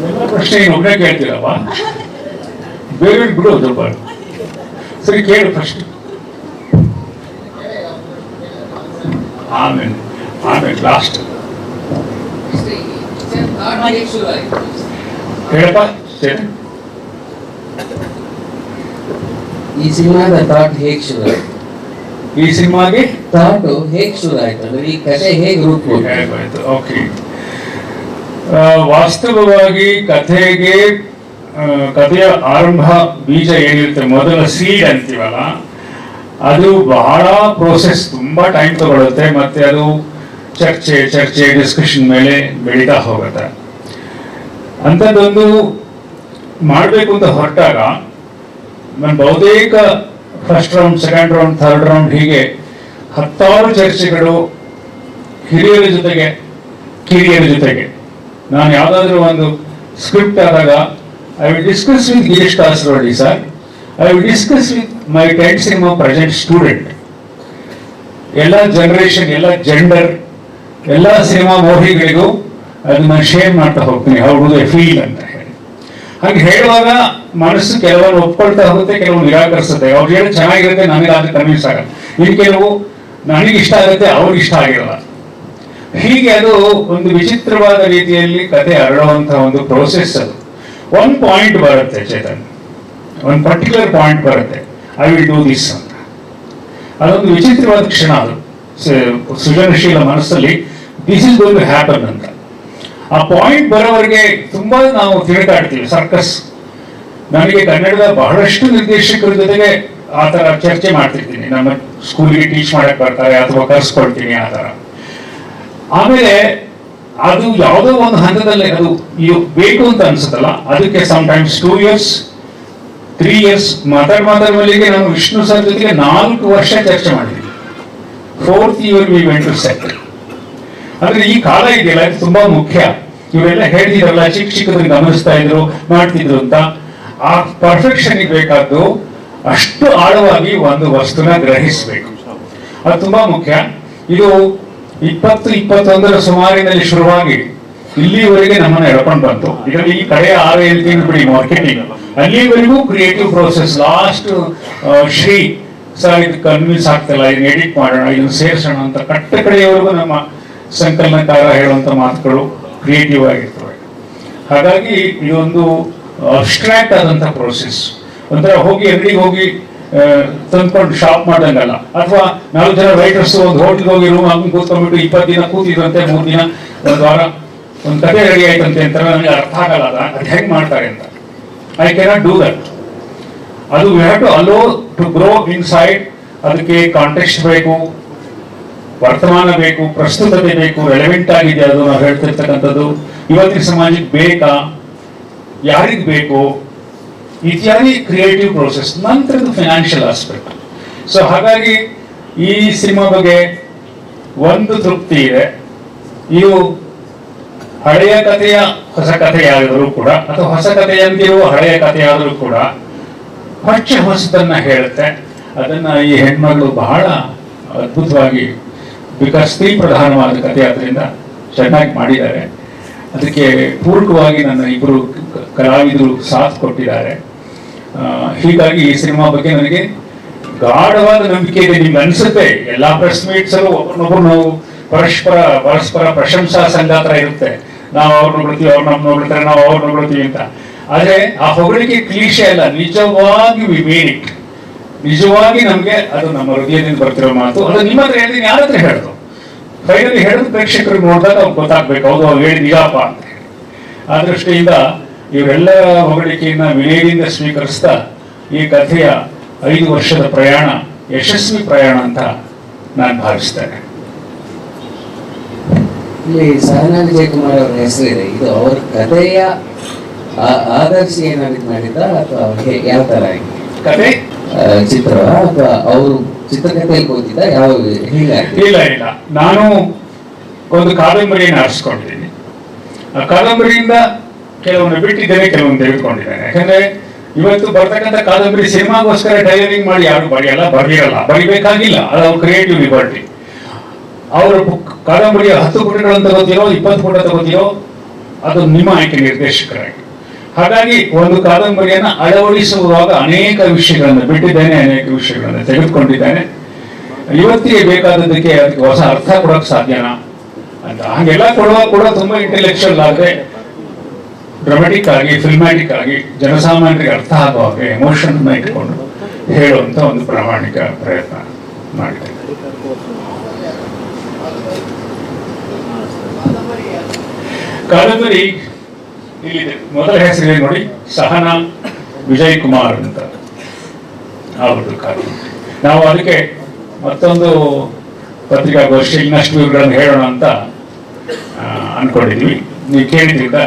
Speaker 1: ಎಲ್ಲ ಪ್ರಶ್ನೆ ಒಬ್ಬನೇ ಕೇಳ್ತೀರಪ್ಪ, ಬೇರೆ ಬಿಡು ಸ್ವಲ್ಪ. ಸರಿ ಕೇಳು first, ಆಮೇಲೆ last. ಹೇಳಪ್ಪ ಚೇತನ್.
Speaker 8: ಈ ಸಿನಿಮಾದ ಥಾಟ್ ಹೇಗೆ ಶುರು ಆಯ್ತು?
Speaker 1: ಈ ಸಿನಿಮಾಗೆ
Speaker 8: ಥಾಟ್ ಹೇಗೆ ಶುರು ಆಯ್ತು ಅಂದ್ರೆ ಈ ಕಥೆ ಹೇಗೆ ರೂಪುಗೊಂಡು?
Speaker 1: ಓಕೆ, ವಾಸ್ತವವಾಗಿ ಕಥೆಯ ಆರಂಭ ಬೀಜ ಏನಿರುತ್ತೆ, ಮೊದಲ ಸೀಡ್ ಅಂತೀವಲ್ಲ, ಅದು ಬಹಳ ಪ್ರೋಸೆಸ್, ತುಂಬಾ ಟೈಮ್ ತಗೊಳುತ್ತೆ. ಮತ್ತೆ ಅದು ಚರ್ಚೆ ಡಿಸ್ಕಷನ್ ಮೇಲೆ ಬೆಳೀತಾ ಹೋಗುತ್ತೆ. ಅಂಥದ್ದೊಂದು ಮಾಡಬೇಕು ಅಂತ ಹೊರಟಾಗ ನಾನು ಬಹುತೇಕ first round, second round, third round ಹೀಗೆ 10 ಚರ್ಚೆಗಳು ಹಿರಿಯರ ಜೊತೆಗೆ, ಕಿರಿಯರ ಜೊತೆಗೆ. ನಾನು ಯಾವುದಾದ್ರೂ ಒಂದು ಸ್ಕ್ರಿಪ್ಟ್ ಆದಾಗ I will discuss with Girish Kasaravalli sir, I will discuss with my 10th cinema present student, ಎಲ್ಲ ಜನರೇಷನ್, ಎಲ್ಲ ಜೆಂಡರ್, ಎಲ್ಲ ಸಿನಿಮಾ ಮೋಹಿಗಳಿಗೂ ಅದನ್ನ ಶೇರ್ ಮಾಡ್ತಾ ಹೋಗ್ತೀನಿ, ಹೌ ಡು ದೇ ಫೀಲ್ ಅಂತ ಹೇಳಿ. ಹಾಗೆ ಹೇಳುವಾಗ ಮನಸ್ಸು ಕೆಲವರು ಒಪ್ಕೊಳ್ತಾ ಹೋಗುತ್ತೆ, ಕೆಲವು ನಿರಾಕರಿಸುತ್ತೆ. ಅವ್ರು ಹೇಳಿ ಚೆನ್ನಾಗಿರುತ್ತೆ, ನನಗೆ ಅದು ಕನ್ವಿನ್ಸ್ ಆಗಲ್ಲ. ಇನ್ನು ಕೆಲವು ನನಗೆ ಇಷ್ಟ ಆಗುತ್ತೆ, ಅವ್ರಿಗೆ ಇಷ್ಟ ಆಗಿರಲ್ಲ. ಹೀಗೆ ಅದು ಒಂದು ವಿಚಿತ್ರವಾದ ರೀತಿಯಲ್ಲಿ ಕತೆ ಹರಡುವಂತಹ ಒಂದು ಪ್ರೋಸೆಸ್. ಅದು ಒಂದು ಪಾಯಿಂಟ್ ಬರುತ್ತೆ ಚೇತನ್, ಒಂದು ಪರ್ಟಿಕ್ಯುಲರ್ ಪಾಯಿಂಟ್ ಬರುತ್ತೆ, ಐ ವಿಲ್ ಡೂ ದಿಸ್ ಅಂತ. ಅದೊಂದು ವಿಚಿತ್ರವಾದ ಕ್ಷಣ. ಅದು ಸೃಜನಶೀಲ ಮನಸ್ಸಲ್ಲಿ this is going to happen ಅಂತ. ಆ ಪಾಯಿಂಟ್ ಬರೋವರೆಗೆ ತುಂಬಾ ನಾವು ತಿರುಗಾಡ್ತೀವಿ, ಸರ್ಕಸ್. ನನಗೆ ಕನ್ನಡದ ಬಹಳಷ್ಟು ನಿರ್ದೇಶಕರ ಜೊತೆಗೆ ಆ ಥರ ಚರ್ಚೆ ಮಾಡ್ತಿರ್ತೀನಿ. ನಮ್ಮ ಸ್ಕೂಲಿಗೆ ಟೀಚ್ ಮಾಡಕ್ ಬರ್ತಾರೆ ಅಥವಾ ಕರ್ಸ್ಕೊಳ್ತೀನಿ ಆ ಥರ. ಆಮೇಲೆ ಅದು ಯಾವುದೋ ಒಂದು ಹಂತದಲ್ಲಿ ಅದು ಬೇಕು ಅಂತ ಅನ್ಸುತ್ತಲ್ಲ, ಅದಕ್ಕೆ ಸಮ್ಟೈಮ್ಸ್ 2 years 3 years ಮಾತಾಡ್ಮೇಲೆಗೆ ನಾನು ವಿಷ್ಣು ಸರ್ ಜೊತೆಗೆ 4 ವರ್ಷ ಚರ್ಚೆ ಮಾಡಿದ್ದೀನಿ. 4th year we went to set. ಅಂದ್ರೆ ಈ ಕಾಲ ಇದೆಯಲ್ಲ, ಇದು ತುಂಬಾ ಮುಖ್ಯ. ಇವರೆಲ್ಲ ಹೇಳ್ತಿದ್ರಲ್ಲ, ಚಿಕ್ಕದನ್ನು ಗಮನಿಸ್ತಾ ಇದ್ರು, ಮಾಡ್ತಿದ್ರು ಅಂತ. ಆ ಪರ್ಫೆಕ್ಷನ್ ಬೇಕಾದ್ದು ಅಷ್ಟು ಆಳವಾಗಿ ಒಂದು ವಸ್ತುನ ಗ್ರಹಿಸಬೇಕು, ಅದು ತುಂಬಾ ಮುಖ್ಯ. ಇದು 2021 ಸುಮಾರಿನಲ್ಲಿ ಶುರುವಾಗಿ ಇಲ್ಲಿವರೆಗೆ ನಮ್ಮನ್ನ ಎಳ್ಕೊಂಡು ಬಂತು. ಇದರಲ್ಲಿ ಈ ಕಡೆಯ 6-7 ತಿಂಗಳು ಬಿಡಿ ಮಾರ್ಕೆಟಿಂಗ್, ಅಲ್ಲಿವರೆಗೂ creative process. Last Shri sir ಇದು ಕನ್ವಿನ್ಸ್ ಆಗ್ತಿಲ್ಲ, ಇದನ್ನ ಎಡಿಟ್ ಮಾಡೋಣ, ಇದನ್ನ ಸೇರಿಸೋಣ ಅಂತ ಕಟ್ಟ ಕಡೆಯವರೆಗೂ ನಮ್ಮ ಸಂಕಲನಕಾರ ಹೇಳುವಂತ ಮಾತುಗಳು ಕ್ರಿಯೇಟಿವ್ ಆಗಿರ್ತವೆ. ಹಾಗಾಗಿ ಇದೊಂದು ಅಬ್ಸ್ಟ್ರಾಕ್ಟ್ ಆದಂತ ಪ್ರೋಸೆಸ್. ಒಂಥರ ಹೋಗಿ ಅಂಗಡಿಗೆ ಹೋಗಿ ತಂದ್ಕೊಂಡು ಶಾಪ್ ಮಾಡ್ದಂಗಲ್ಲ. ಅಥವಾ 4 ಜನ ರೈಟರ್ಸ್ ಒಂದು ಹೋಟ್ಲ್ಗೆ ಹೋಗಿ ರೂಮ್ ಹಾಕೊಂಡು ಕೂತ್ಕೊಂಡ್ಬಿಟ್ಟು 20 ದಿನ ಕೂತಿದ್ರಂತೆ, 3 ದಿನ, 1 ವಾರ ಒಂದು ಕತೆ ರೆಡಿ ಆಯ್ತಂತೆ ಅಂತ ನನಗೆ ಅರ್ಥ ಆಗಲ್ಲ. ಅದು ಹೆಂಗ್ ಮಾಡ್ತಾರೆ ಅಂತ. I cannot do that. ಅದು we have to allow to grow inside. ಅದಕ್ಕೆ ಕಾಂಟೆಕ್ಸ್ಟ್ ಬೇಕು, ವರ್ತಮಾನ ಬೇಕು, ಪ್ರಸ್ತುತತೆ ಬೇಕು, ರೆಲೆವೆಂಟ್ ಆಗಿದೆ ಅದು ನಾವು ಹೇಳ್ತಿರ್ತಕ್ಕಂಥದ್ದು, ಇವತ್ತಿನ ಸಮಾಜಕ್ಕೆ ಬೇಕಾ, ಯಾರಿಗೆ ಬೇಕು ಇತ್ಯಾದಿ ಕ್ರಿಯೇಟಿವ್ ಪ್ರೋಸೆಸ್. ನಂತರದ್ದು ಫೈನಾನ್ಷಿಯಲ್ ಆಸ್ಪೆಕ್ಟ್. ಸೊ ಹಾಗಾಗಿ ಈ ಸಿನಿಮಾ ಬಗ್ಗೆ ಒಂದು ತೃಪ್ತಿ ಇದೆ, ಇದು ಹಳೆಯ ಕಥೆಯ ಹೊಸ ಕಥೆಯಾದರೂ ಕೂಡ, ಅಥವಾ ಹೊಸ ಕಥೆಯಂತಿರುವ ಹಳೆಯ ಕಥೆಯಾದರೂ ಕೂಡ ಹೊಸದನ್ನ ಹೇಳುತ್ತೆ. ಅದನ್ನ ಈ ಹೆಣ್ಮಗಳು ಬಹಳ ಅದ್ಭುತವಾಗಿ, ಬಿಕಾಸ್ ಸ್ತ್ರೀ ಪ್ರಧಾನವಾದ ಕಥೆ ಆದ್ರಿಂದ ಚೆನ್ನಾಗಿ ಮಾಡಿದ್ದಾರೆ. ಅದಕ್ಕೆ ಪೂರಕವಾಗಿ ನನ್ನ 2 ಕಲಾವಿದರು ಸಾಥ್ ಕೊಟ್ಟಿದ್ದಾರೆ. ಹೀಗಾಗಿ ಈ ಸಿನಿಮಾ ಬಗ್ಗೆ ನನಗೆ ಗಾಢವಾದ ನಂಬಿಕೆ ಇದೆ. ನಿಮ್ಗೆ ಅನ್ಸುತ್ತೆ ಎಲ್ಲಾ ಪ್ರೆಸ್ ಮೀಟ್ಸ್ ಅಲ್ಲೂ ಒಬ್ಬರನ್ನೊಬ್ಬರು ನಾವು ಪರಸ್ಪರ ಪ್ರಶಂಸಾ ಸಂಗಾತ ಇರುತ್ತೆ. ನಾವು ಅವ್ರನ್ನ ಹೊಗಳ್ತೀವಿ, ಅವ್ರು ನಮ್ಮನ್ನ ಹೊಗಳ್ತಾರೆ, ನಾವು ಅವ್ರನ್ನ ಹೊಗಳ್ತೀವಿ ಅಂತ. ಆದ್ರೆ ಆ ಹೊಗಳಿಕೆ ಕ್ಲೀಶೆ ಅಲ್ಲ, ನಿಜವಾಗಿ ವಿ ಮೀನ್ ಇಟ್. ನಿಜವಾಗಿ ನಮ್ಗೆ ಅದು ನಮ್ಮ ಹೃದಯದಿಂದ ಬರ್ತಿರೋ ಮಾತು. ಅದು ನಿಮ್ಮ ಹತ್ರ ಹೇಳಿದ್ರೆ ಯಾರ ಹತ್ರ ಹೇಳೋದು? ಫೈನಲಿ ಹೇಳಿದ ಪ್ರೇಕ್ಷಕರು ನೋಡಿದಾಗ ಅವ್ರು ಗೊತ್ತಾಗ್ಬೇಕು, ಹೌದು ಅವ್ರು ಹೇಳಿ ನಿಜಾಪ ಅಂತ ಹೇಳಿ. ಆ ದೃಷ್ಟಿಯಿಂದ ಇವರೆಲ್ಲರ ಹೊಗಳಿಕೆಯನ್ನ ವಿನಯದಿಂದ ಸ್ವೀಕರಿಸ್ತಾ ಈ ಕಥೆಯ 5 ವರ್ಷದ ಪ್ರಯಾಣ ಯಶಸ್ವಿ ಪ್ರಯಾಣ ಅಂತ ನಾನು ಭಾವಿಸ್ತೇನೆ.
Speaker 8: ಇಲ್ಲಿ ಸಹನಾ ವಿಜಯಕುಮಾರ್ ಅವರ ಹೆಸರಿದೆ, ಇದು ಅವ್ರ ಕಥೆಯ ಆದರ್ಶ ಏನಾದ್ರು ಮಾಡಿದ್ದ ಅಥವಾ ಯಾವ ತರ
Speaker 1: ಕತೆ
Speaker 8: ಚಿತ್ರ ಅಥವಾ ಅವರು ಚಿತ್ರಕಥೆಯಲ್ಲಿ ಕೂತಿದ್ದ ಯಾವ ಹೀಗಾಗಿ?
Speaker 1: ಇಲ್ಲ, ನಾನು ಒಂದು ಕಾದಂಬರಿಯನ್ನು ಆರಿಸ್ಕೊಂಡಿದ್ದೀನಿ. ಆ ಕಾದಂಬರಿಯಿಂದ ಕೆಲವೊಂದು ಬಿಟ್ಟಿದ್ದೇನೆ, ಕೆಲವೊಂದು ತೆಗೆದುಕೊಂಡಿದ್ದೇನೆ. ಯಾಕಂದ್ರೆ ಇವತ್ತು ಬರ್ತಕ್ಕಂಥ ಕಾದಂಬರಿ ಸಿನಿಮಾಗೋಸ್ಕರ ಟೈಲರಿಂಗ್ ಮಾಡಿ ಯಾರು ಬರೆಯಲ್ಲ, ಬರಿಬೇಕಾಗಿಲ್ಲ. ಅದು ಅವ್ರ ಕ್ರಿಯೇಟಿವ್ ಲಿಬರ್ಟಿ. ಅವರು ಕಾದಂಬರಿಯ 10 ಪುಟಗಳನ್ನು ತಗೋತಿರೋ, 20 ಪುಟ ತಗೋತಿರೋ, ಅದು ನಿಮ್ಮ ಆಯ್ಕೆ ನಿರ್ದೇಶಕರಾಗಿ. ಹಾಗಾಗಿ ಒಂದು ಕಾದಂಬರಿಯನ್ನ ಅಳವಡಿಸುವಾಗ ಅನೇಕ ವಿಷಯಗಳನ್ನು ಬಿಟ್ಟಿದ್ದೇನೆ, ಅನೇಕ ವಿಷಯಗಳನ್ನು ತೆಗೆದುಕೊಂಡಿದ್ದೇನೆ. ಇವತ್ತಿಗೆ ಬೇಕಾದದಕ್ಕೆ ಅದಕ್ಕೆ ಹೊಸ ಅರ್ಥ ಕೊಡೋಕೆ ಸಾಧ್ಯನಾ ಅಂತ. ಹಾಗೆಲ್ಲ ಕೊಡುವಾಗ ಕೂಡ ತುಂಬಾ ಇಂಟೆಲೆಕ್ಚುಯಲ್ ಆದ್ರೆ ಡ್ರಾಮೆಟಿಕ್ ಆಗಿ ಫಿಲ್ಮ್ಯಾಟಿಕ್ ಆಗಿ ಜನಸಾಮಾನ್ಯರಿಗೆ ಅರ್ಥ ಆಗೋ ಹಾಗೆ ಎಮೋಷನ್ ಇಟ್ಕೊಂಡು ಹೇಳುವಂತ ಒಂದು ಪ್ರಾಮಾಣಿಕ ಪ್ರಯತ್ನ ಮಾಡಿದೆ. ಕಾದಂಬರಿ ಇಲ್ಲಿದೆ. ಮೊದಲ ಹೆಸರಿದೆ ನೋಡಿ, ಸಹನಾ ವಿಜಯ್ ಕುಮಾರ್ ಅಂತ ಅವ್ರದ್ದು ಕಾದಂಬರಿ. ನಾವು ಅದಕ್ಕೆ ಮತ್ತೊಂದು ಪತ್ರಿಕಾಗೋಷ್ಠಿ ಇನ್ನಷ್ಟು ವಿವರಗಳನ್ನು ಹೇಳೋಣ ಅಂತ ಅನ್ಕೊಂಡಿದ್ವಿ. ನೀವು ಕೇಳಿದ್ರಿಂದ